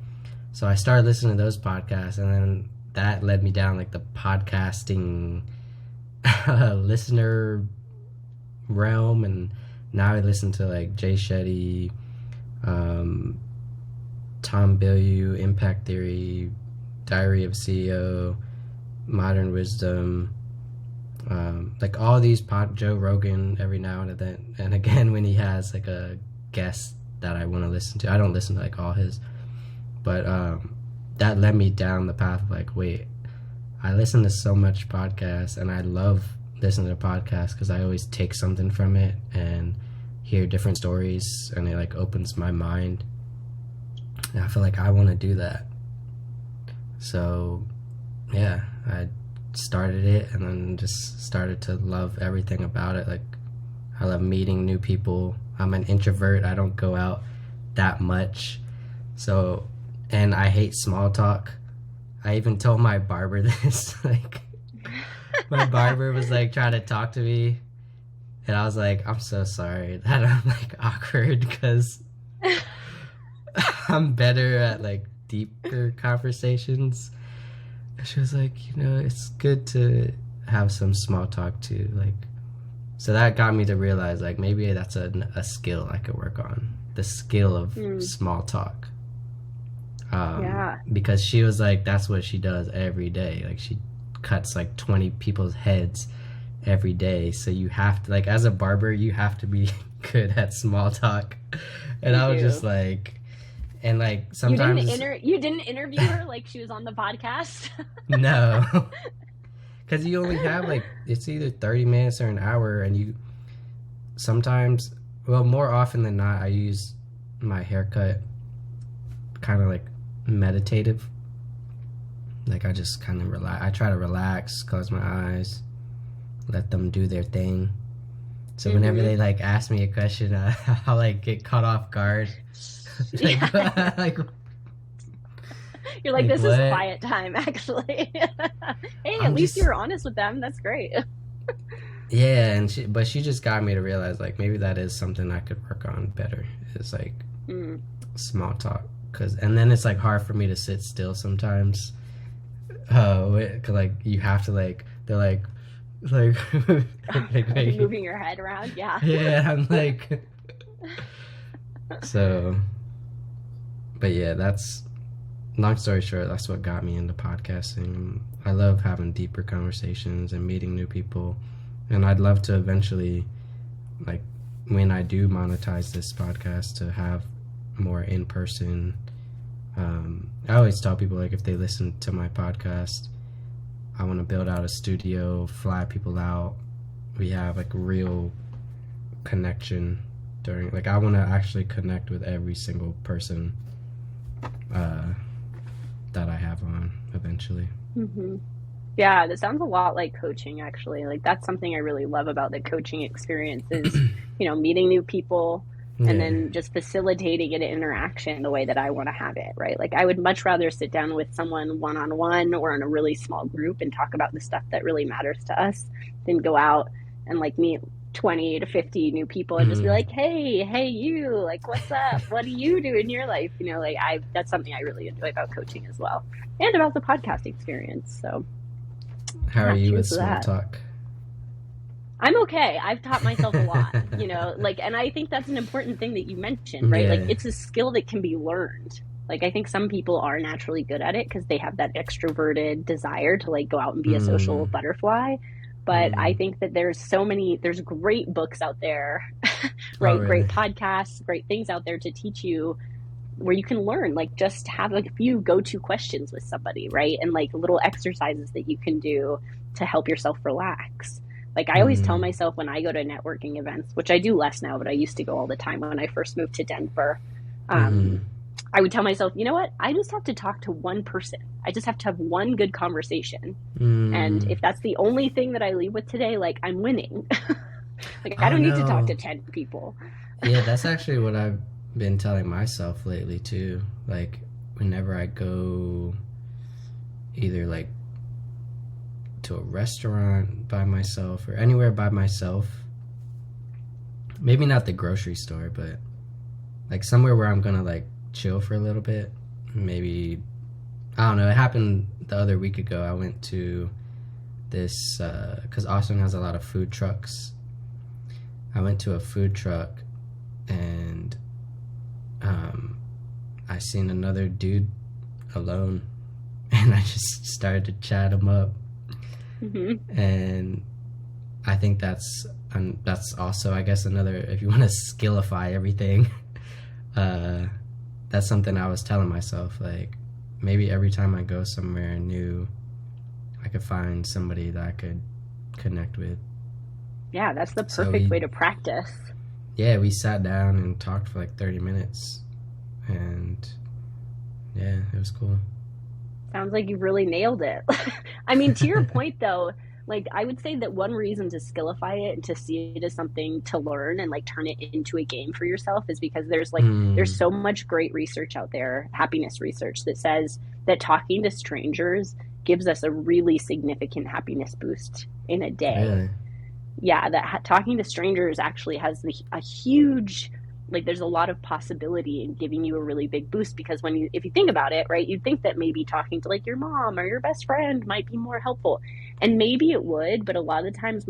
so I started listening to those podcasts, and then that led me down like the podcasting listener realm. And now I listen to like Jay Shetty, Tom Bilyeu, Impact Theory, Diary of a CEO, Modern Wisdom, like all these Joe Rogan every now and then and again when he has like a guest that I want to listen to. I don't listen to like all his, but that led me down the path of like, wait, I listen to so much podcasts, and I love listening to podcasts because I always take something from it and hear different stories, and it like opens my mind, and I feel like I want to do that. So yeah, I started it and then just started to love everything about it. Like I love meeting new people. I'm an introvert. I don't go out that much. So, and I hate small talk. I even told my barber this. Like my barber was like trying to talk to me, and I was like, I'm so sorry that I'm like awkward, because I'm better at like deeper conversations. And she was like, you know, it's good to have some small talk too. Like, so that got me to realize like maybe that's a skill I could work on, the skill of small talk. Because she was like, that's what she does every day. Like she cuts like 20 people's heads every day. So you have to, like, as a barber, you have to be good at small talk. And I was just like, and like sometimes you didn't interview her like she was on the podcast. No, because you only have like, it's either 30 minutes or an hour, and you sometimes, well, more often than not, I use my haircut kind of like meditative. Like I just kind of relax. I try to relax, close my eyes, let them do their thing. So whenever they like ask me a question, I'll like get caught off guard. Like, yeah. like, you're like, this what? Is quiet time, actually. Hey, at least you were honest with them. That's great. Yeah, and she just got me to realize like maybe that is something I could work on better. It's like small talk, and then it's like hard for me to sit still sometimes. Cause like you have to like, they're like moving your head around. Yeah. Yeah, I'm like. So, but yeah, that's, long story short, that's what got me into podcasting. I love having deeper conversations and meeting new people, and I'd love to eventually, like, when I do monetize this podcast, to have more in-person. I always tell people, like, if they listen to my podcast, I want to build out a studio, fly people out. We have like real connection during, like, I want to actually connect with every single person that I have on eventually. Yeah, that sounds a lot like coaching, actually. Like, that's something I really love about the coaching experience is, you know, meeting new people and then just facilitating an interaction the way that I want to have it, right? Like, I would much rather sit down with someone one-on-one or in a really small group and talk about the stuff that really matters to us than go out and like meet 20 to 50 new people and just be like, hey you, like, what's up? What do you do in your life? You know, like, that's something I really enjoy about coaching as well, and about the podcast experience. So how are you with small talk? I'm okay. I've taught myself a lot, you know, like, and I think that's an important thing that you mentioned, right? Like, it's a skill that can be learned. Like, I think some people are naturally good at it because they have that extroverted desire to like go out and be a social butterfly. But I think that there's great books out there, Oh, right? really? Great podcasts, great things out there to teach you where you can learn, like just have like a few go-to questions with somebody, right? And like little exercises that you can do to help yourself relax. Like I always tell Mm, myself when I go to networking events, which I do less now, but I used to go all the time when I first moved to Denver. mm, Um, I would tell myself, you know what? I just have to talk to one person. I just have to have one good conversation. And mm. if that's the only thing that I leave with today, like I'm winning. Like I Oh, don't need to talk to no. 10 people. Yeah, that's actually what I've been telling myself lately, too. Like, whenever I go either, like, to a restaurant by myself or anywhere by myself, maybe not the grocery store, but, like, somewhere where I'm gonna, like, chill for a little bit. Maybe, I don't know, it happened the other week ago. I went to this, because Austin has a lot of food trucks. I went to a food truck and I seen another dude alone, and I just started to chat him up. Hmm. And I think that's also, I guess, another, if you want to skillify everything, uh, that's something I was telling myself, like maybe every time I go somewhere new, I could find somebody that I could connect with. Yeah, that's the So perfect way to practice. we sat down and talked for like 30 minutes, and yeah, it was cool. Sounds like you've really nailed it. I mean, to your point though, like I would say that one reason to skillify it and to see it as something to learn and like turn it into a game for yourself is because there's Mm, so much great research out there, happiness research that says that talking to strangers gives us a really significant happiness boost in a day. really? Yeah, that talking to strangers actually has a huge, like there's a lot of possibility in giving you a really big boost because when you if you think about it, right, you'd think that maybe talking to like your mom or your best friend might be more helpful, and maybe it would, but a lot of the times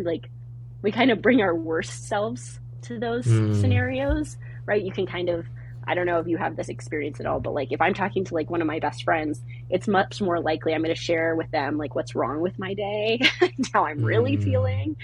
we kind of bring our worst selves to those Mm, scenarios, right? You can kind of, I don't know if you have this experience at all, but like if I'm talking to like one of my best friends, it's much more likely I'm going to share with them like what's wrong with my day, how I'm really mm, feeling,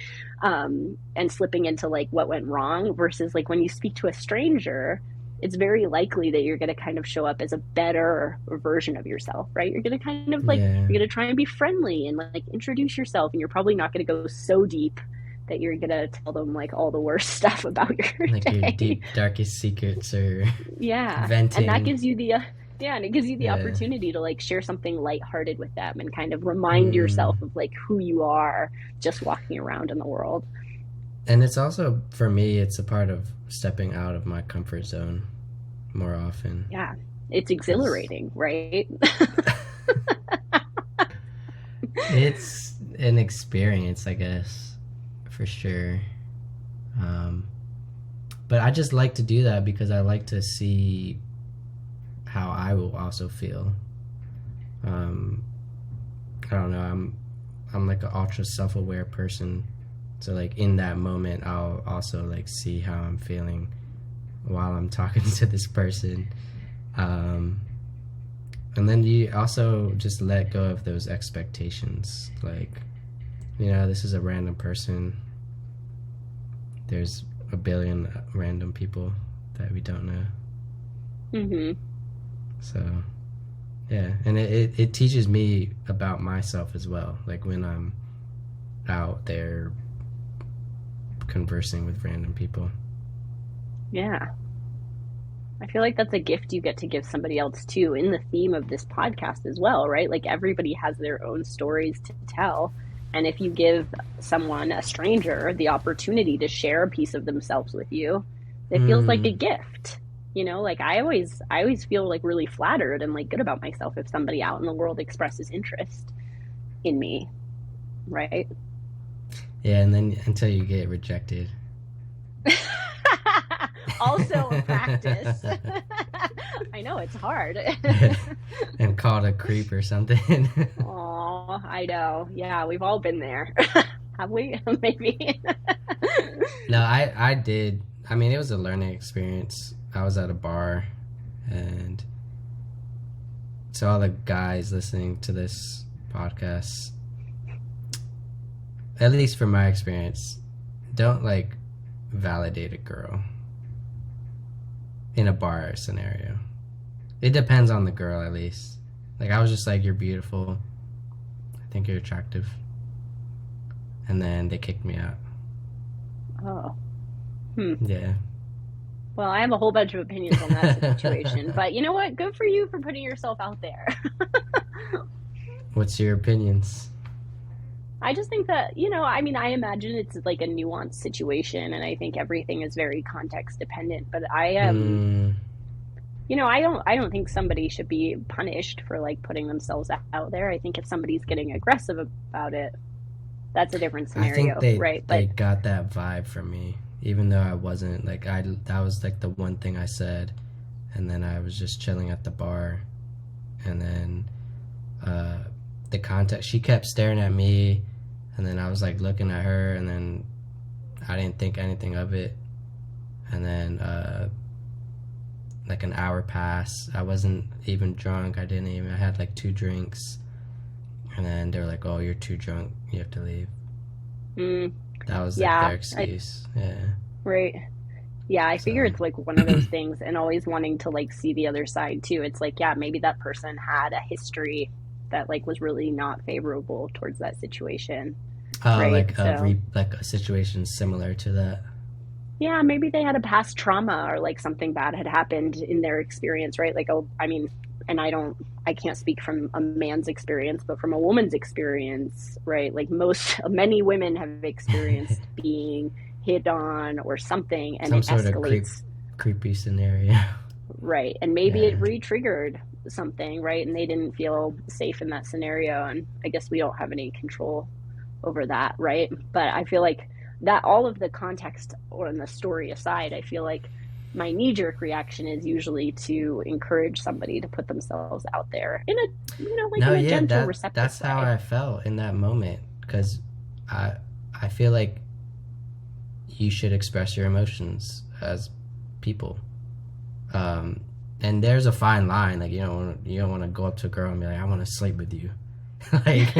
and slipping into like what went wrong versus like when you speak to a stranger, it's very likely that you're going to kind of show up as a better version of yourself, right? You're going to kind of like, yeah. you're going to try and be friendly and like introduce yourself, and you're probably not going to go so deep that you're going to tell them like all the worst stuff about your Like your day. deep, darkest secrets or Yeah. And that venting. gives you the, yeah, and it gives you the Yeah. opportunity to like share something lighthearted with them and kind of remind Mm. yourself of like who you are just walking around in the world. And it's also, for me, it's a part of stepping out of my comfort zone more often. Yeah. It's Because exhilarating, right? it's an experience, I guess, for sure. Um, but I just like to do that because I like to see how I will also feel. Um, I don't know. I'm like an ultra self-aware person. So like in that moment, I'll also like see how I'm feeling while I'm talking to this person. Um, and then you also just let go of those expectations. Like, this is a random person. There's a billion random people that we don't know. Hmm. So yeah, and it teaches me about myself as well. Like when I'm out there conversing with random people. Yeah. I feel like that's a gift you get to give somebody else too, in the theme of this podcast as well, right? Like everybody has their own stories to tell. And if you give someone, a stranger, the opportunity to share a piece of themselves with you, it feels like a Mm, gift. Like I always feel like really flattered and like good about myself if somebody out in the world expresses interest in me, right? yeah, and then until you get rejected. Also a practice. I know it's hard. And called a creep or something. Oh, I know. Yeah, we've all been there. Have we? Maybe. No, I did. I mean, it was a learning experience. I was at a bar, and so all the guys listening to this podcast, at least from my experience, don't like validate a girl in a bar scenario. It depends on the girl, at least. Like, I was just like, you're beautiful. I think you're attractive. And then they kicked me out. Oh. Yeah. Well, I have a whole bunch of opinions on that situation, but you know what? Good for you for putting yourself out there. What's your opinions? I just think that, I mean, I imagine it's like a nuanced situation, and I think everything is very context dependent, but I am, I don't think somebody should be punished for like putting themselves out there. I think if somebody's getting aggressive about it, that's a different scenario, I think right? They got that vibe from me, even though I wasn't like that was like the one thing I said, and then I was just chilling at the bar, and then the context, she kept staring at me, and then I was like looking at her, and then I didn't think anything of it, and then like an hour passed. I wasn't even drunk. I had like 2 drinks, and then they were like, oh, you're too drunk, you have to leave. That was like their excuse. Right. Yeah, I figure it's like one of those things, and always wanting to like see the other side too. It's like, yeah, maybe that person had a history that like was really not favorable towards that situation. Right? Like a situation similar to that. Yeah, maybe they had a past trauma, or like something bad had happened in their experience, right? Like, oh, I mean, and I can't speak from a man's experience, but from a woman's experience, right? Like many women have experienced being hit on or something, and some it sort escalates. Of creepy scenario. Right. And maybe it re-triggered something, right? And they didn't feel safe in that scenario. And I guess we don't have any control over that, right? But I feel like that, all of the context or the story aside, I feel like my knee-jerk reaction is usually to encourage somebody to put themselves out there in a, in a gentle, receptive that's way. how I felt in that moment, because I feel like you should express your emotions as people. And there's a fine line. Like, you don't want to go up to a girl and be like, I want to sleep with you. Like,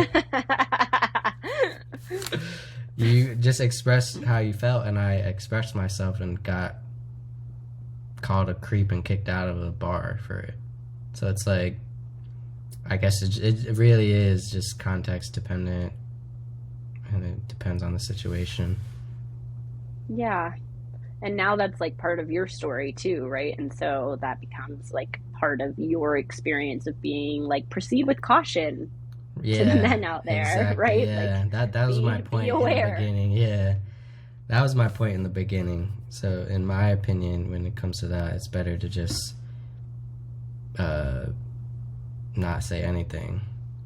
you just express how you felt, and I expressed myself and got called a creep and kicked out of a bar for it. So it's like, I guess it really is just context dependent, and it depends on the situation. Yeah. And now that's like part of your story too, right? And so that becomes like part of your experience of being like, proceed with caution to the men out there, exactly, right? Yeah, like, that was my point in the beginning. Yeah, that was my point in the beginning. So in my opinion, when it comes to that, it's better to just not say anything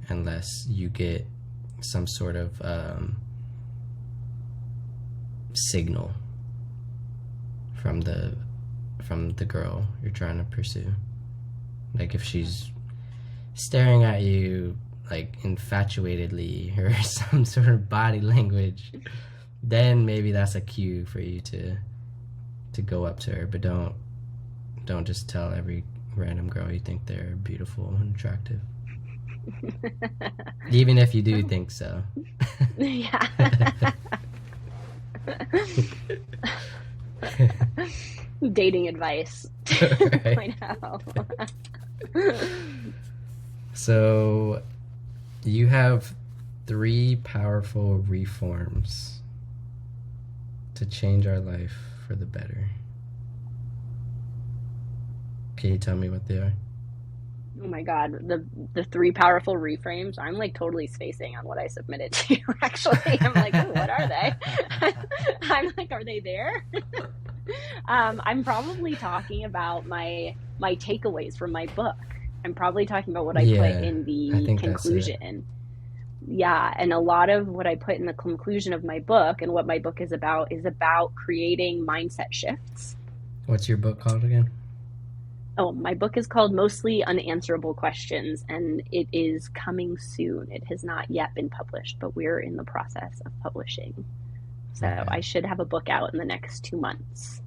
unless you get some sort of signal from the girl you're trying to pursue. Like, if she's staring at you like infatuatedly, or some sort of body language, then maybe that's a cue for you to go up to her. But don't just tell every random girl you think they're beautiful and attractive. Even if you do think so. Yeah. Dating advice. Right. I know. So you have 3 powerful reforms to change our life for the better. Can you tell me what they are? Oh my God, the 3 powerful reframes. I'm like totally spacing on what I submitted to you. Actually, I'm like, oh, what are they? I'm like, are they there? I'm probably talking about my takeaways from my book. I'm probably talking about what I put in the conclusion. Yeah, and a lot of what I put in the conclusion of my book, and what my book is about creating mindset shifts. What's your book called again? Oh, my book is called Mostly Unanswerable Questions, and it is coming soon. It has not yet been published, but we're in the process of publishing. So I should have a book out in the next 2 months.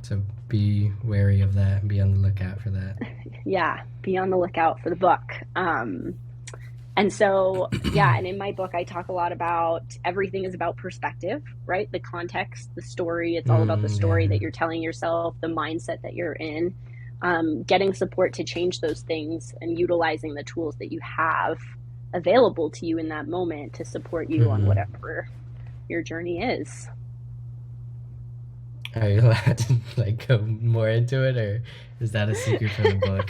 So be wary of that and be on the lookout for that. Yeah, be on the lookout for the book. And so, yeah, and in my book, I talk a lot about everything is about perspective, right? The context, the story, it's all about the story Yeah. that you're telling yourself, the mindset that you're in, getting support to change those things and utilizing the tools that you have available to you in that moment to support you on whatever your journey is. Are you allowed to like go more into it, or is that a secret for the book?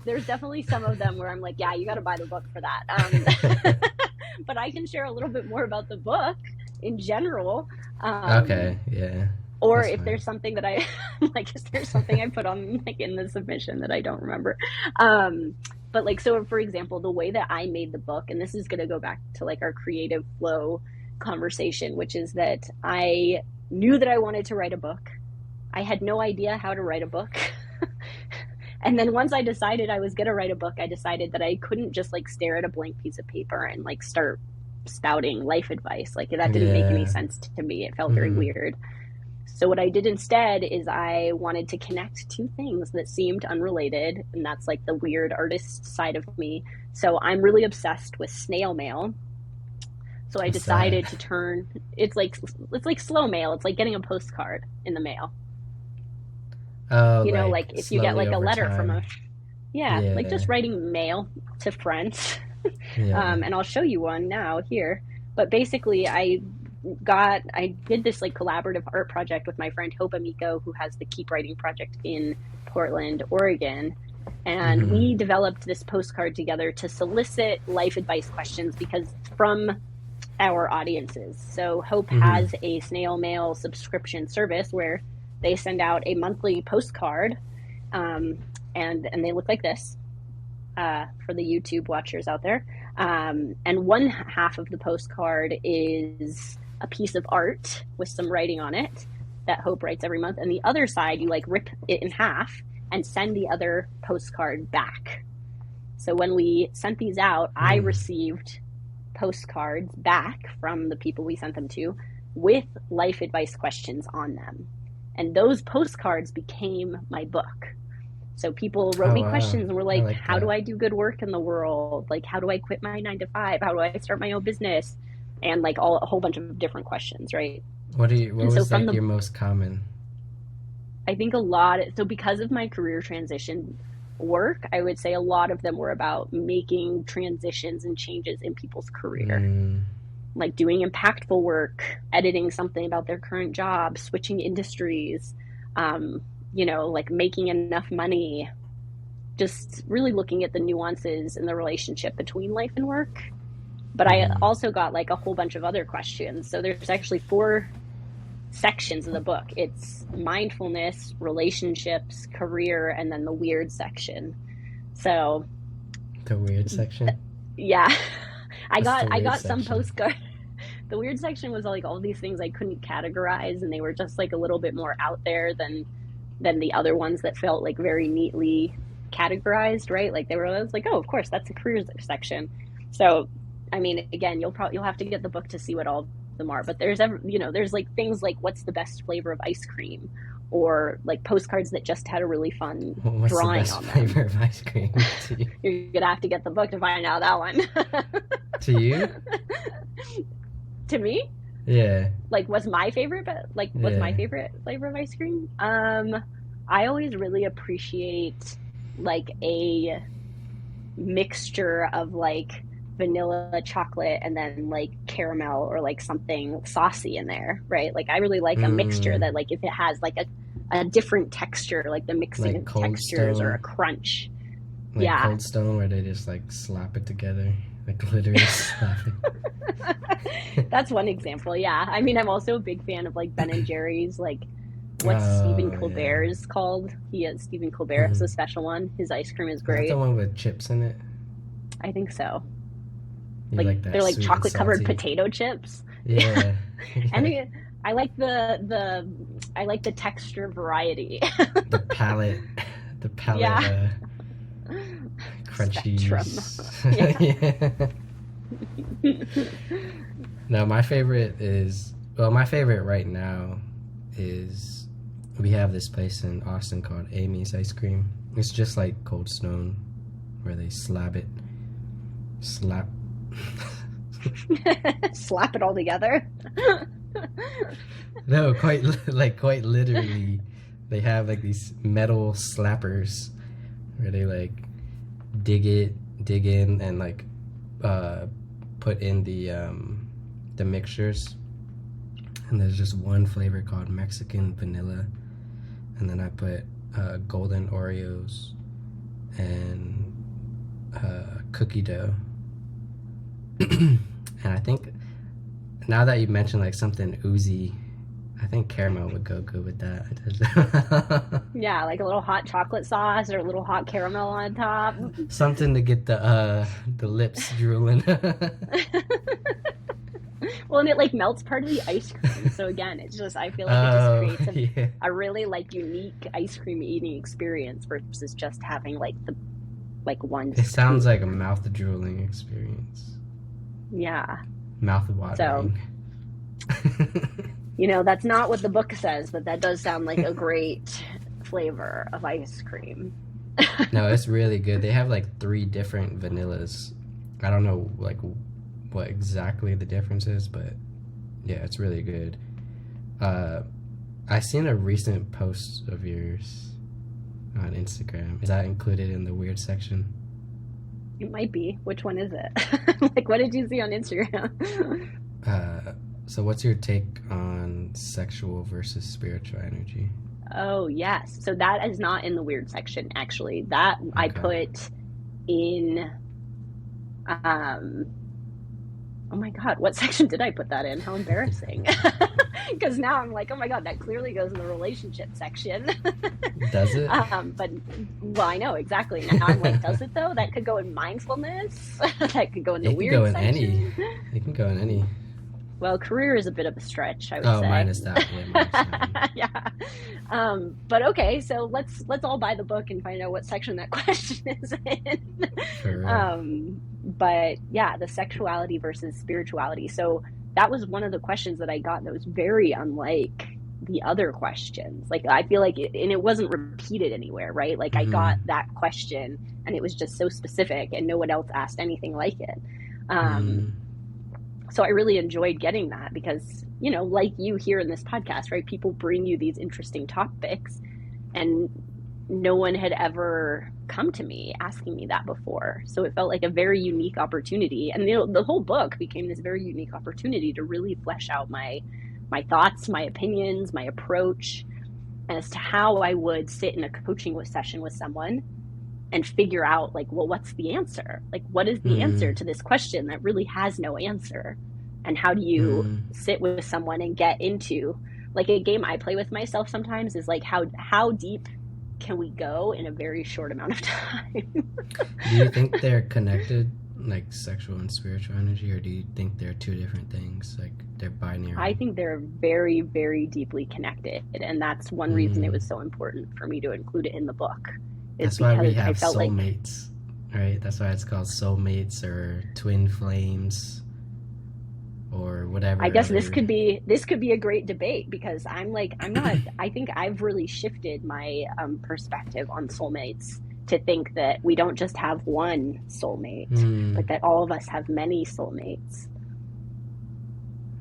There's definitely some of them where I'm like, yeah, you got to buy the book for that. But I can share a little bit more about the book in general. Okay, yeah, Or that's if fine. there's something that I like, if there's something I put on like in the submission that I don't remember. Um, but like, so for example, the way that I made the book, and this is going to go back to like our creative flow conversation, which is that I knew that I wanted to write a book. I had no idea how to write a book. And then once I decided I was going to write a book, I decided that I couldn't just like stare at a blank piece of paper and like start spouting life advice. Like that didn't make any Yeah. sense to me. It felt very weird. So what I did instead is I wanted to connect two things that seemed unrelated, and that's like the weird artist side of me. So I'm really obsessed with snail mail. So I What's that? decided to turn it's like slow mail. It's like getting a postcard in the mail. Oh, You know, like like if you get slowly like a over letter from time. a yeah, like Yeah, just writing mail to friends. yeah. And I'll show you one now here. But basically, I did this like collaborative art project with my friend Hope Amico, who has the Keep Writing Project in Portland, Oregon. And we developed this postcard together to solicit life advice questions because from our audiences. So Hope has a snail mail subscription service where they send out a monthly postcard, um, and they look like this for the YouTube watchers out there. And one half of the postcard is a piece of art with some writing on it that Hope writes every month. And the other side, you like rip it in half and send the other postcard back. So when we sent these out, I received postcards back from the people we sent them to with life advice questions on them. And those postcards became my book. So people wrote Oh me wow, questions and were I like, like how do that. I do good work in the world? Like, how do I quit my 9 to 5? How do I start my own business? And like a whole bunch of different questions, right? What And so was from like the, your most common? I think so because of my career transition work, I would say a lot of them were about making transitions and changes in people's career, Mm, like doing impactful work, editing something about their current job, switching industries, um, like making enough money, just really looking at the nuances in the relationship between life and work. But I also got like a whole bunch of other questions. So there's actually 4 sections of the book. It's mindfulness, relationships, career, and then the weird section. So the weird section. yeah, I What's got the I weird got some section? postcard. The weird section was like all these things I couldn't categorize, and they were just like a little bit more out there than the other ones that felt like very neatly categorized, right? Like I was like, oh, of course, that's a career section. So, I mean, again, you'll have to get the book to see what all of them are. But there's like things like what's the best flavor of ice cream, or like postcards that just had a really fun What's the drawing best on them. flavor of ice cream to you? You're gonna have to get the book to find out that one. To you? To me, Yeah, like what's my yeah. favorite flavor of ice cream? I always really appreciate like a mixture of like vanilla chocolate and then like caramel or like something saucy in there, right? Like I really like a mixture Mm, that like if it has like a different texture, like the mixing like of Cold textures or a Stone, crunch. like Yeah. Cold Stone, where they just like slap it together, like literally slap it. That's one example. Yeah. I mean, I'm also a big fan of like Ben and Jerry's, like what's Stephen Oh yeah. Colbert's called? Stephen Colbert has a special one. His ice cream is Is that the great. one with chips in it? I think so. You Like like they're that like sweet and chocolate covered salty? potato chips. Yeah. Yeah. And Yeah. I like I like the texture variety. The palette, the palette, Yeah. Spectrum. crunchies. Yeah. Yeah. No, my favorite right now is we have this place in Austin called Amy's Ice Cream. It's just like Cold Stone, where they slab it. Slap. Slap it all together. No, quite literally, they have like these metal slappers where they like dig in and like uh, put in the mixtures. And there's just one flavor called Mexican vanilla, and then I put golden Oreos and cookie dough. And I think now that you mentioned like something oozy, I think caramel would go good with that. Yeah, like a little hot chocolate sauce or a little hot caramel on top. Something to get the lips drooling. Well, and it like melts part of the ice cream. So again, it's just I feel like it just creates Yeah. a really like unique ice cream eating experience versus just having like the like one It sounds scoop. like a mouth drooling experience. Yeah. Mouth So, watering. that's not what the book says, but that does sound like a great flavor of ice cream. No, it's really good. They have like 3 different vanillas. I don't know like what exactly the difference is, but yeah, it's really good. Uh, I seen a recent post of yours on Instagram. Is that included in the weird section? It might be. Which one is it? Like, what did you see on Instagram? Uh, so what's your take on sexual versus spiritual energy? Oh, yes. So that is not in the weird section, actually. That I Okay. put in, um, oh my God, what section did I put that in? How embarrassing. Because now I'm like, oh my God, that clearly goes in the relationship section. Does it? But, well, I know exactly. Now I'm like, does it though? That could go in mindfulness. That could go in the It can go weird in any. section. It can go in any. Well, career is a bit of a stretch, I would Oh, say. minus that. Yeah, minus that one. Yeah. But okay, so let's all buy the book and find out what section that question is in. For real. But yeah, the sexuality versus spirituality. So that was one of the questions that I got that was very unlike the other questions. Like I feel like and it wasn't repeated anywhere, right? Like I got Mm-hmm. that question and it was just so specific and no one else asked anything like it. Um, Mm. so I really enjoyed getting that because, like you here in this podcast, right? People bring you these interesting topics and no one had ever come to me asking me that before. So it felt like a very unique opportunity. And the whole book became this very unique opportunity to really flesh out my thoughts, my opinions, my approach as to how I would sit in a coaching session with someone and figure out like, well, what's the answer? Like, what is the answer Mm. to this question that really has no answer? And how do you Mm. sit with someone and get into like a game I play with myself sometimes is like how deep can we go in a very short amount of time? Do you think they're connected, like sexual and spiritual energy, or do you think they're 2 different things, like they're I binary? think they're very, very deeply connected. And that's one reason it Mm. was so important for me to include it in the book, is That's why we because I have felt like soulmates, right? That's why it's called soulmates or twin flames or I whatever guess this other. could be a great debate because I'm not I think I've really shifted my perspective on soulmates to think that we don't just have one soulmate, Hmm. but that all of us have many soulmates.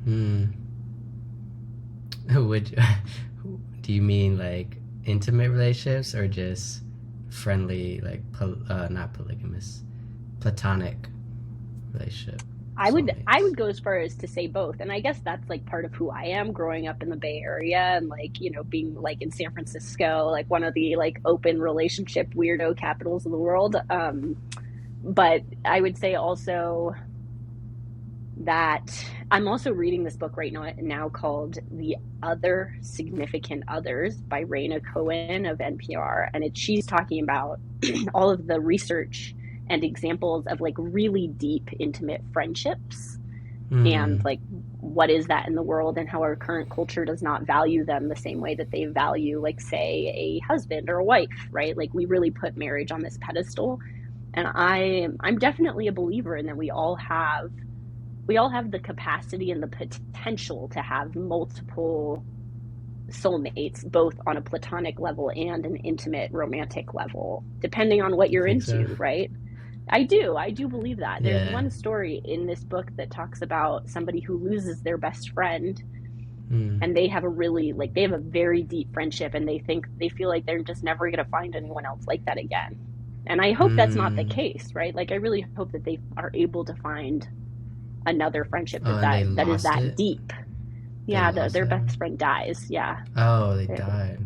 Hmm. Would do you mean like intimate relationships or just friendly, like not polygamous, platonic relationship I soulmates? would go as far as to say both. And I guess that's like part of who I am growing up in the Bay Area and like, being like in San Francisco, like one of the like open relationship weirdo capitals of the world. But I would say also that I'm also reading this book right now called The Other Significant Others by Raina Cohen of NPR. And she's talking about all of the research and examples of like really deep, intimate friendships and Hmm. like what is that in the world and how our current culture does not value them the same way that they value, like, say, a husband or a wife, right? Like, we really put marriage on this pedestal. And I'm definitely a believer in that we all have the capacity and the potential to have multiple soulmates, both on a platonic level and an intimate romantic level, depending on what You you're think so? into, right? I do believe that. There's Yeah. one story in this book that talks about somebody who loses their best friend, Mm. and they have a really, like, they have a very deep friendship, and they feel like they're just never going to find anyone else like that again. And I hope that's not the Mm. case, right? Like, I really hope that they are able to find another friendship Oh, and they that is lost that it? deep. They Yeah, lost their it? best friend dies. Yeah. Oh, they They're- died.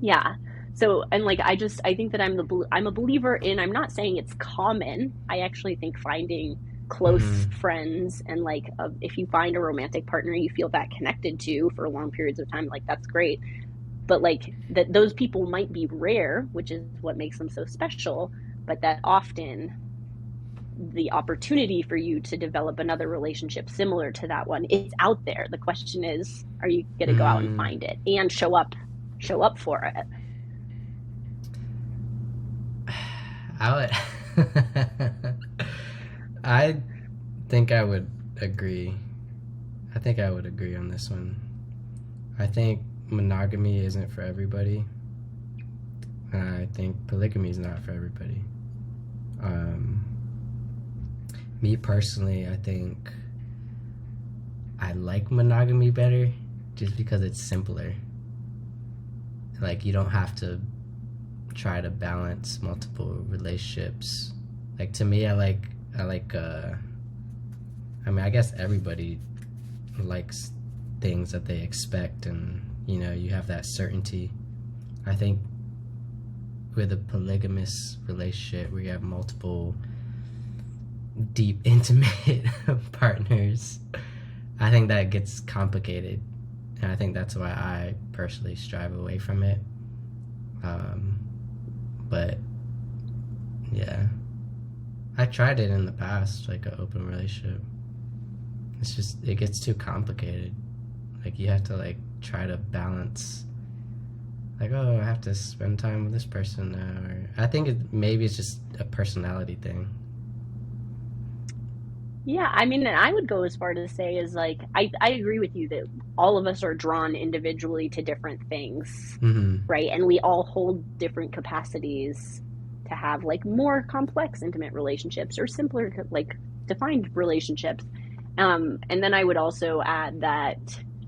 yeah. So, and like, I think that I'm a believer in, I'm not saying it's common. I actually think finding close Mm-hmm. friends and like, if you find a romantic partner you feel that connected to for long periods of time, like, that's great. But like, that those people might be rare, which is what makes them so special, but that often the opportunity for you to develop another relationship similar to that one is out there. The question is, are you going to go out and Mm. find it and show up for it? I would. I think I would agree. I think I would agree on this one. I think monogamy isn't for everybody. And I think polygamy is not for everybody. Me personally, I think I like monogamy better just because it's simpler. Like, you don't have to try to balance multiple relationships. Like, to me, I mean, I guess everybody likes things that they expect, and you have that certainty. I think with a polygamous relationship where you have multiple deep intimate partners, I think that gets complicated, and I think that's why I personally strive away from it. But yeah, I tried it in the past, like an open relationship. It's just, it gets too complicated. Like, you have to like try to balance, like, oh, I have to spend time with this person now, or I think maybe it's just a personality thing. Yeah, I mean, and I would go as far to say is like, I agree with you that all of us are drawn individually to different things, Mm-hmm. right? And we all hold different capacities to have like more complex intimate relationships or simpler, like, defined relationships. And then I would also add that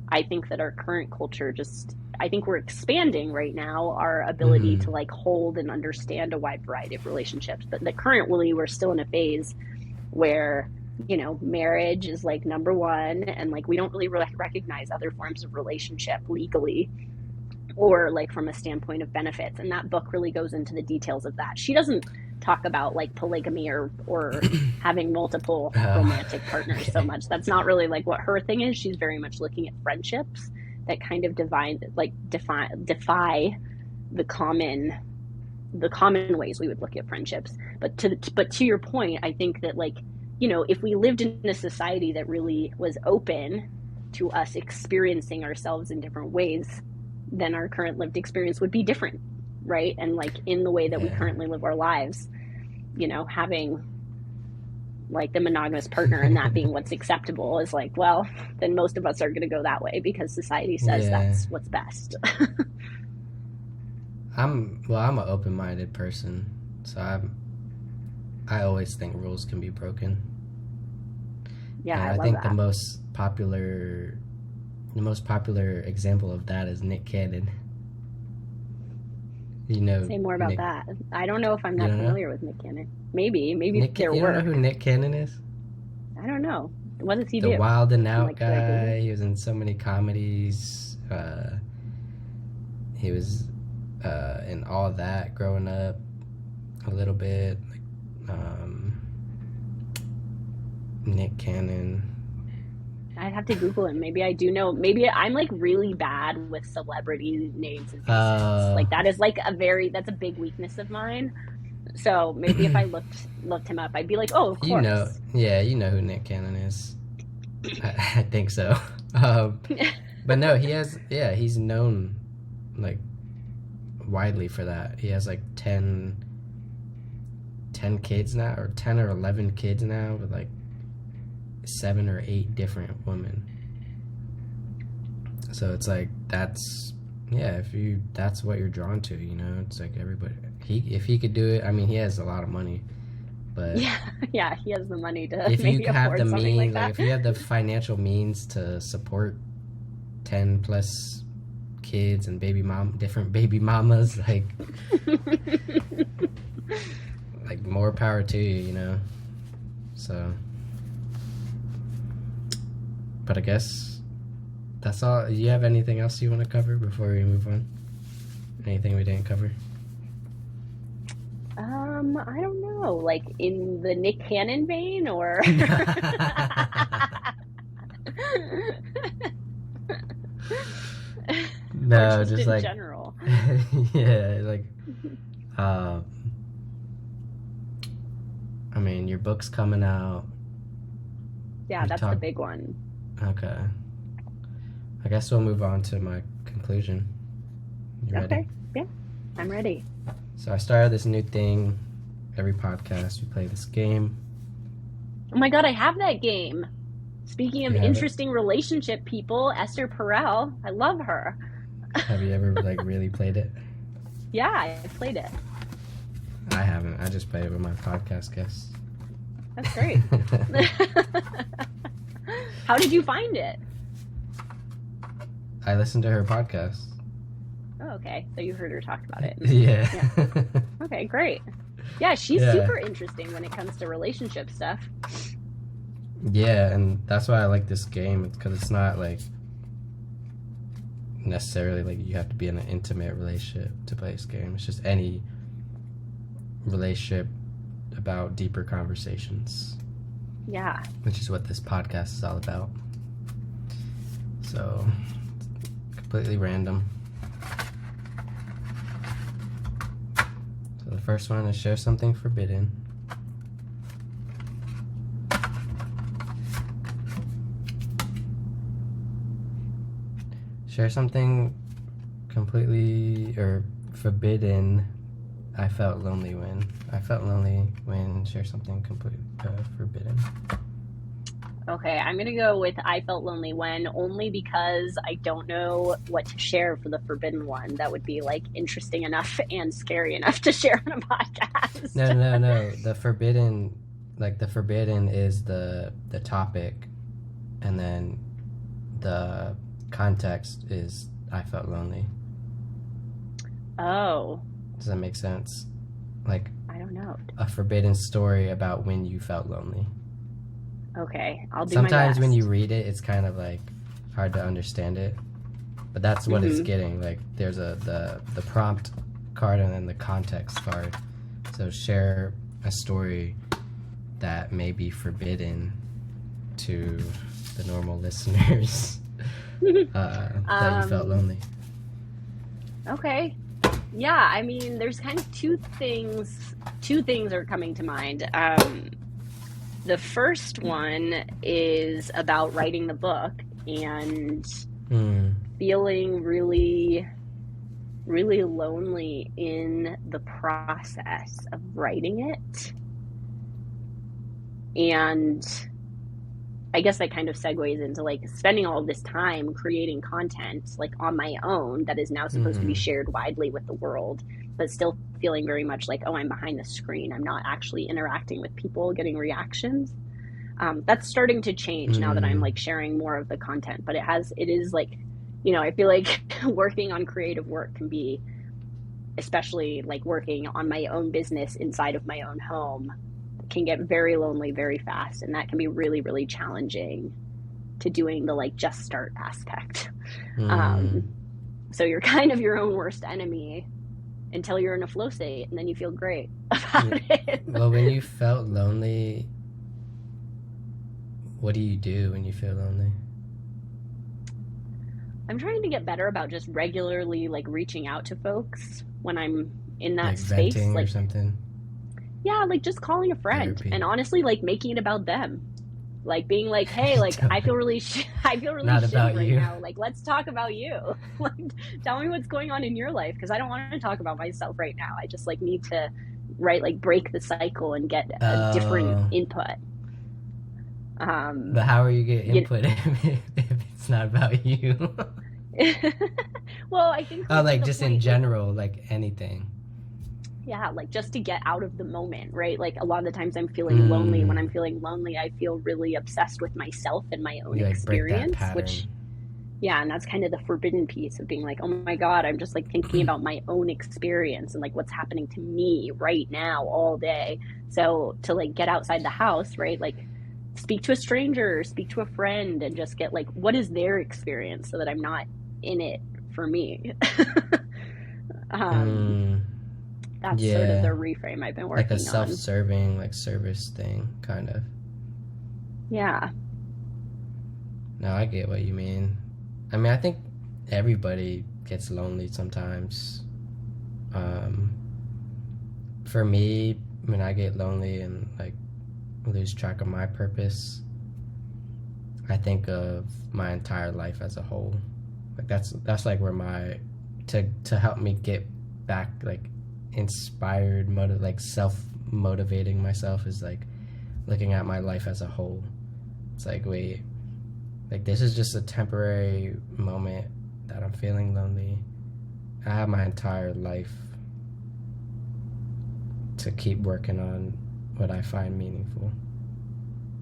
I think that our current culture just, I think we're expanding right now our ability Mm-hmm. to like hold and understand a wide variety of relationships. But the currently, we're still in a phase where, marriage is like number one, and like, we don't really recognize other forms of relationship legally or like from a standpoint of benefits. And that book really goes into the details of that. She doesn't talk about like polygamy or having multiple romantic partners so Okay. much. That's not really like what her thing is. She's very much looking at friendships that kind of defy the common ways we would look at friendships. But to your point, I think that, like, if we lived in a society that really was open to us experiencing ourselves in different ways, then our current lived experience would be different, right? And like, in the way that we Yeah. currently live our lives, having like the monogamous partner and that being what's acceptable is like, well, then most of us are going to go that way because society says Yeah. that's what's best. I'm an open-minded person, so I always think rules can be broken. Yeah, And I I love think that. the most popular example of that is Nick Cannon. You know Say more about Nick. that. I don't know if I'm You that don't know? familiar with Nick Cannon. Maybe their You don't know who work. Nick Cannon is? I don't know. What does he The do? Wild and I'm Out like, should I Google? guy. He was in so many comedies. He was in All That growing up a little bit. Like, Nick Cannon. I'd have to Google him. Maybe I do know. Maybe I'm like really bad with celebrity names and faces. Uh, Like, that's a big weakness of mine. So maybe if I looked him up, I'd be like, oh, of course. you know who Nick Cannon is. I think so. Um, but no, he's known like widely for that. He has like 10 kids now, or 10 or 11 kids now, with like 7 or 8 different women. So it's like, that's what you're drawn to, it's like everybody. If he could do it, I mean, he has a lot of money, But yeah, he has the money to if maybe you have afford the something means, like that. if you have the financial means to support 10 plus kids and different baby mamas, like more power to you, you know. So, but I guess that's all. Do you have anything else you want to cover before we move on? Anything we didn't cover? I don't know, like in the Nick Cannon vein, or or No, just just in like general. yeah, like um I mean, your book's coming out. Yeah, that's the big one. Okay. I guess we'll move on to my conclusion. You ready? Okay. Yeah, I'm ready. So I started this new thing. Every podcast we play this game. Oh my god, I have that game. Speaking of interesting relationship people, Esther Perel, I love her. Have you ever like really played it? Yeah, I played it. I haven't. I just played it with my podcast guests. That's great. How did you find it? I listened to her podcast. Oh, okay. So you heard her talk about it. Yeah. Okay, great. Yeah, she's super interesting when it comes to relationship stuff. Yeah, and that's why I like this game, because it's not like necessarily like you have to be in an intimate relationship to play this game. It's just any relationship about deeper conversations. Yeah. Which is what this podcast is all about. So, completely random. So the first one is share something forbidden. Share something completely or forbidden. I felt lonely when. Share something completely forbidden. Okay, I'm gonna go with I felt lonely when, only because I don't know what to share for the forbidden one. That would be like interesting enough and scary enough to share on a podcast. No. The forbidden is the topic, and then the context is I felt lonely. Oh. Does that make sense? Like, I don't know. A forbidden story about when you felt lonely. Okay, I'll do Sometimes my best. when you read it, it's kind of like hard to understand it, but that's what it's getting. Like, there's the prompt card and then the context card. So share a story that may be forbidden to the normal listeners that you felt lonely. Okay. Yeah, I mean, there's kind of two things are coming to mind. The first one is about writing the book and feeling really, really lonely in the process of writing it. And I guess that kind of segues into like spending all of this time creating content like on my own that is now supposed to be shared widely with the world, but still feeling very much like, oh, I'm behind the screen. I'm not actually interacting with people, getting reactions. That's starting to change now that I'm like sharing more of the content, but it is like, you know, I feel like working on creative work can be, especially like working on my own business inside of my own home, can get very lonely very fast, and that can be really, really challenging to doing the like just start aspect. So you're kind of your own worst enemy until you're in a flow state, and then you feel great about it. Well, when you felt lonely, what do you do when you feel lonely? I'm trying to get better about just regularly like reaching out to folks when I'm in that like space, venting like or something. Yeah, like just calling a friend and honestly like making it about them. Like being like, hey, like I feel really shitty right now. Like, let's talk about you. Like, tell me what's going on in your life, because I don't want to talk about myself right now. I just like need to break the cycle and get a different input. But how are you getting input if it's not about you? Well, I think like just in general, like anything. Yeah, like just to get out of the moment, right? Like a lot of the times I'm feeling lonely. When I'm feeling lonely, I feel really obsessed with myself and my own You like break that experience, pattern. which, yeah, and that's kind of the forbidden piece of being like, oh my God, I'm just like thinking about my own experience and like what's happening to me right now all day. So to like get outside the house, right? Like speak to a stranger, speak to a friend, and just get like, what is their experience so that I'm not in it for me. um, Mm, that's sort of the yeah, reframe I've been like a working on. self-serving like service thing, kind of. Yeah. No, I get what you mean. I mean, I think everybody gets lonely sometimes. Um, for me, when I get lonely and like lose track of my purpose, I think of my entire life as a whole. Like that's like where my to help me get back like inspired, like self motivating myself is like looking at my life as a whole. It's like, wait, like this is just a temporary moment that I'm feeling lonely. I have my entire life to keep working on what I find meaningful.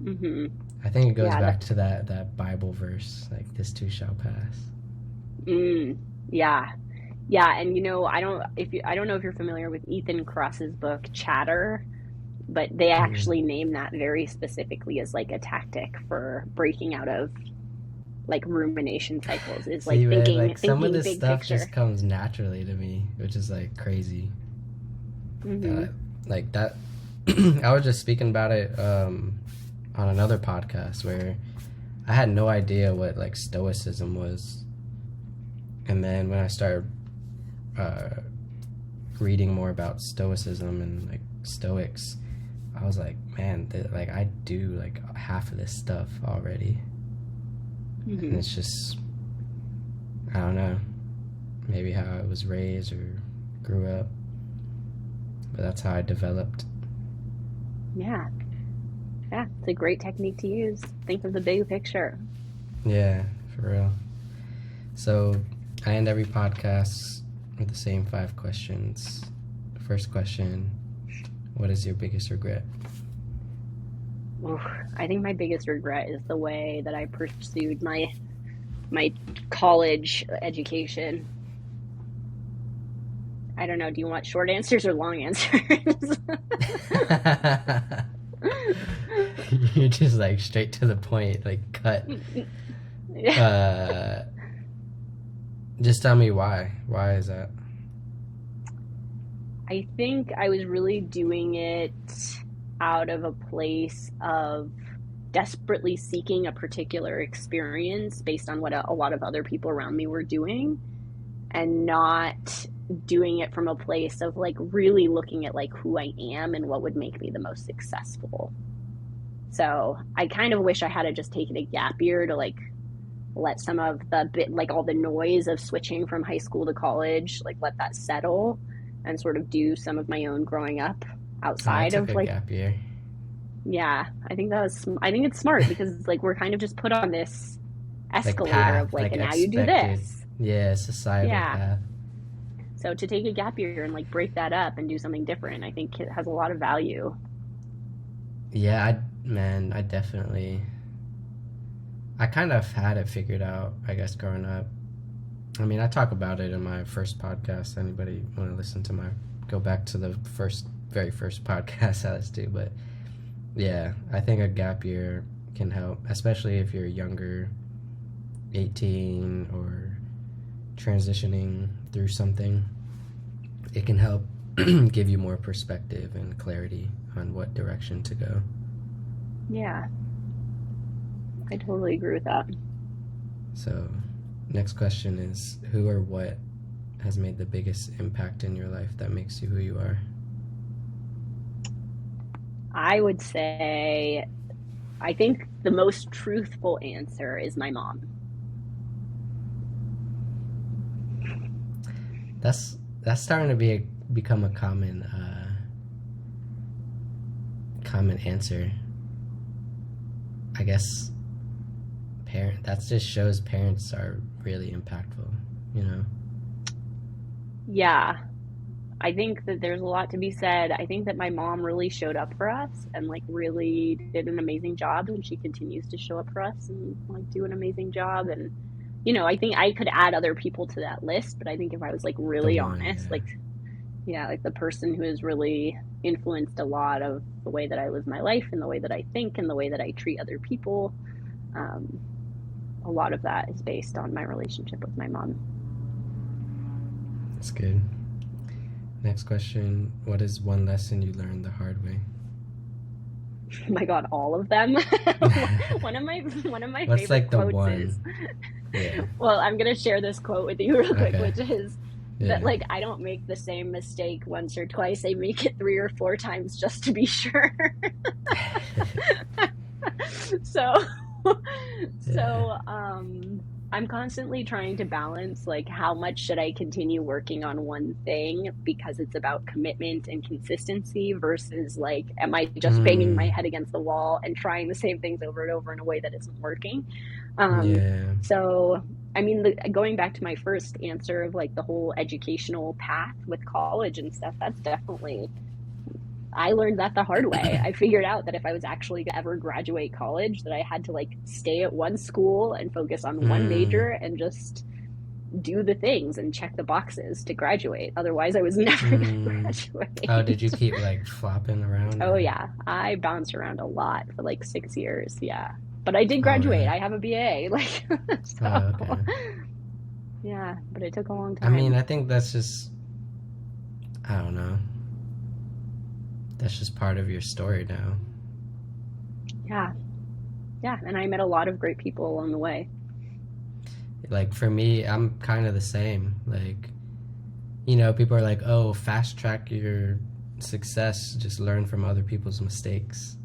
Hmm. I think it goes Yeah. back to that Bible verse, like this too shall pass. Yeah. Yeah. And I don't know if you're familiar with Ethan Kross's book Chatter, but they Mm-mm. actually name that very specifically as like a tactic for breaking out of like rumination cycles, is See, like man, like some of thinking this big stuff just picture. comes naturally to me, which is like crazy. Hmm. That like that. I was just speaking about it on another podcast where I had no idea what like stoicism was, and then when I started uh, reading more about stoicism and like stoics, I was like, man, like I do like half of this stuff already, and Hmm. it's just I don't know, maybe how I was raised or grew up, but that's how I developed. Yeah. Yeah. It's a great technique to use. Think of the big picture. Yeah, for real. So I end every podcast with the same 5 questions. First question: what is your biggest regret? Oof, I think my biggest regret is the way that I pursued my college education. I don't know. Do you want short answers or long answers? You're just like straight to the point, like cut. Yeah. Uh, just tell me why. Why is that? I think I was really doing it out of a place of desperately seeking a particular experience based on what a lot of other people around me were doing, and not doing it from a place of like really looking at like who I am and what would make me the most successful. So I kind of wish I had just taken a gap year to like let some of the bit like all the noise of switching from high school to college, like let that settle and sort of do some of my own growing up I outside took of a like, gap year. yeah, I think it's smart because like we're kind of just put on this Like escalator path, of like, like and now you do expected. this. Yeah, societal Yeah. path. So to take a gap year and like break that up and do something different, I think it has a lot of value. Yeah, man, I definitely. I kind of had it figured out, I guess, growing up. I mean, I talk about it in my first podcast. Anybody want to listen to go back to the very first podcast I listened to. But yeah, I think a gap year can help, especially if you're younger, 18, or transitioning through something. It can help give you more perspective and clarity on what direction to go. Yeah, I totally agree with that. So, next question is, who or what has made the biggest impact in your life that makes you who you are? I would say, I think the most truthful answer is my mom. That's starting to become a common answer. I guess that just shows parents are really impactful, you know. Yeah. I think that there's a lot to be said. I think that my mom really showed up for us and like really did an amazing job, and she continues to show up for us and like do an amazing job. And I think I could add other people to that list, but I think if I was like The really one, honest, yeah. like yeah, like the person who has really influenced a lot of the way that I live my life and the way that I think and the way that I treat other people, um, a lot of that is based on my relationship with my mom. That's good. Next question. What is one lesson you learned the hard way? Oh my God, all of them. One of my What's favorite like the quotes is, one? Yeah. well, I'm gonna share this quote with you real quick, Okay. which is that Yeah. like I don't make the same mistake once or twice. I make it 3 or 4 times just to be sure. So Yeah. so I'm constantly trying to balance like how much should I continue working on one thing because it's about commitment and consistency versus like am I just banging my Mm. head against the wall and trying the same things over and over in a way that isn't working. um Yeah. so I mean, going back to my first answer of like the whole educational path with college and stuff, that's definitely, I learned that the hard way. I figured out that if I was actually gonna ever graduate college, that I had to like stay at one school and focus on one Mm. major and just do the things and check the boxes to graduate. Otherwise, I was never gonna Mm. Oh, did you graduate. keep like flopping around Oh or? yeah, I bounced around a lot for like 6 years. Yeah, but I did Oh, graduate. really? I have a BA. Like, Oh, so okay. yeah, but it took a long I mean, time. I think that's just, I don't know. That's just part of your story now. Yeah, yeah, and I met a lot of great people along the way. Like for me, I'm kind of the same. Like, people are like, "Oh, fast track your success, just learn from other people's mistakes."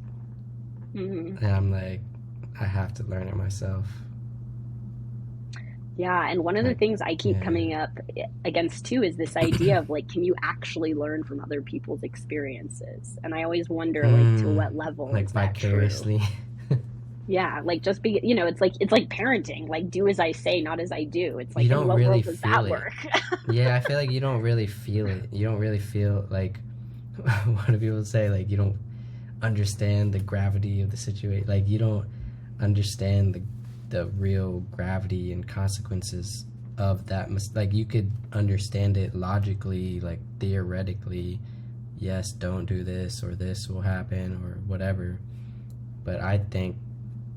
Hmm. And I'm like, I have to learn it myself. Yeah, and one of the Like, things I keep yeah. coming up against too is this idea of like, can you actually learn from other people's experiences? And I always wonder, like, to Mm, what level like is that true? vicariously. Yeah, like just be, it's like parenting, like do as I say, not as I do. It's You like, in don't what really world does feel that it. work? Yeah, I feel like you don't really feel it. You don't really feel like what do people say? Like you don't understand the gravity of the situation. Like you don't understand the real gravity and consequences of that. Like you could understand it logically, like theoretically. Yes, don't do this or this will happen or whatever. But I think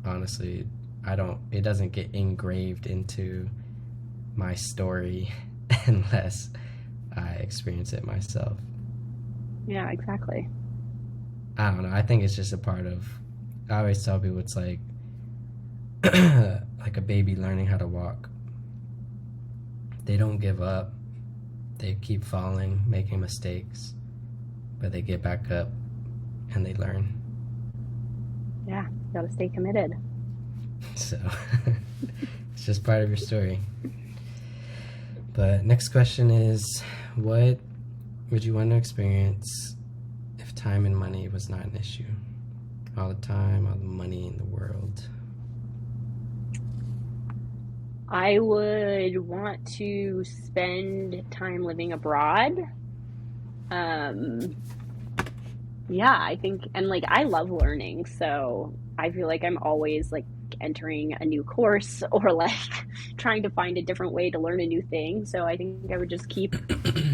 honestly, I don't. It doesn't get engraved into my story unless I experience it myself. Yeah, exactly. I don't know. I think it's just a part of. I always tell people it's like like a baby learning how to walk. They don't give up. They keep falling, making mistakes, but they get back up and they learn. Yeah, you gotta stay committed. So it's just part of your story. But next question is, what would you want to experience if time and money was not an issue? All the time, all the money in the world. I would want to spend time living abroad. Um, yeah, I think, and like I love learning, so I feel like I'm always like entering a new course or like trying to find a different way to learn a new thing. So I think I would just keep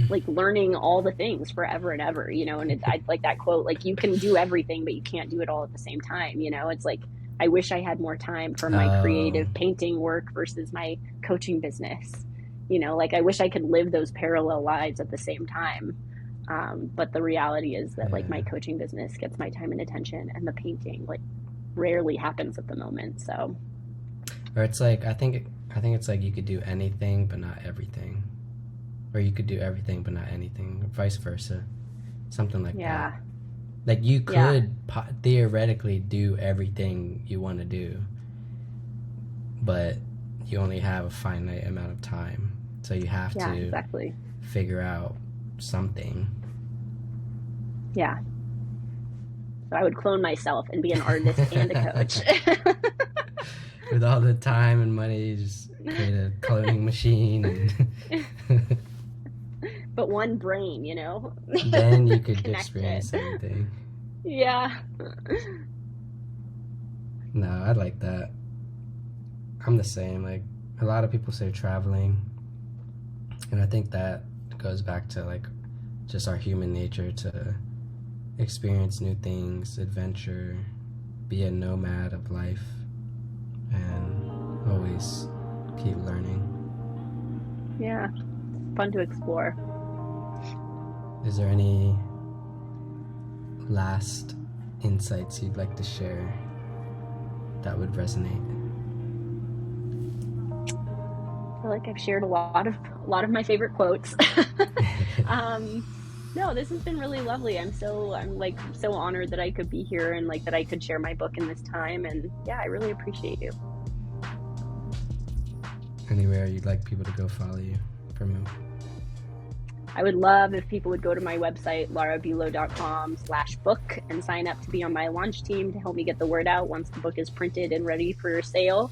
like learning all the things forever and ever, and I like that quote, like you can do everything, but you can't do it all at the same time. It's like, I wish I had more time for my Oh, creative painting work versus my coaching business. Like I wish I could live those parallel lives at the same time. But the reality is that like my yeah. coaching business gets my time and attention, and the painting like rarely happens at the moment. So Or it's like I think it's like you could do anything but not everything, or you could do everything but not anything, or vice versa, something like that. yeah, Like you yeah, could theoretically do everything you want to do, but you only have a finite amount of time, so you have yeah, to exactly. figure out something. Yeah. So I would clone myself and be an artist and a coach. With all the time and money, you just create a cloning machine and but one brain, you know? Then you could Connect it. experience everything. Yeah. No, I like that. I'm the same. Like, a lot of people say traveling, and I think that goes back to like just our human nature to experience new things, adventure, be a nomad of life, and always keep learning. Yeah. Fun to explore. Is there any last insights you'd like to share that would resonate? I feel like I've shared a lot of my favorite quotes. No, this has been really lovely. I'm like so honored that I could be here and like that I could share my book in this time. And yeah, I really appreciate you. Anywhere you'd like people to go follow you, promote? I would love if people would go to my website, larabulow.com/book, and sign up to be on my launch team to help me get the word out once the book is printed and ready for sale.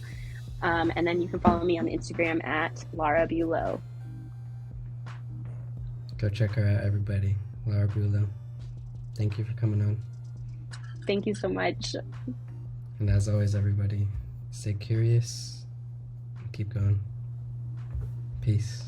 And then you can follow me on Instagram at Lara Bulow. Go check her out, everybody. Lara Bulow. Thank you for coming on. Thank you so much. And as always, everybody, stay curious and keep going. Peace.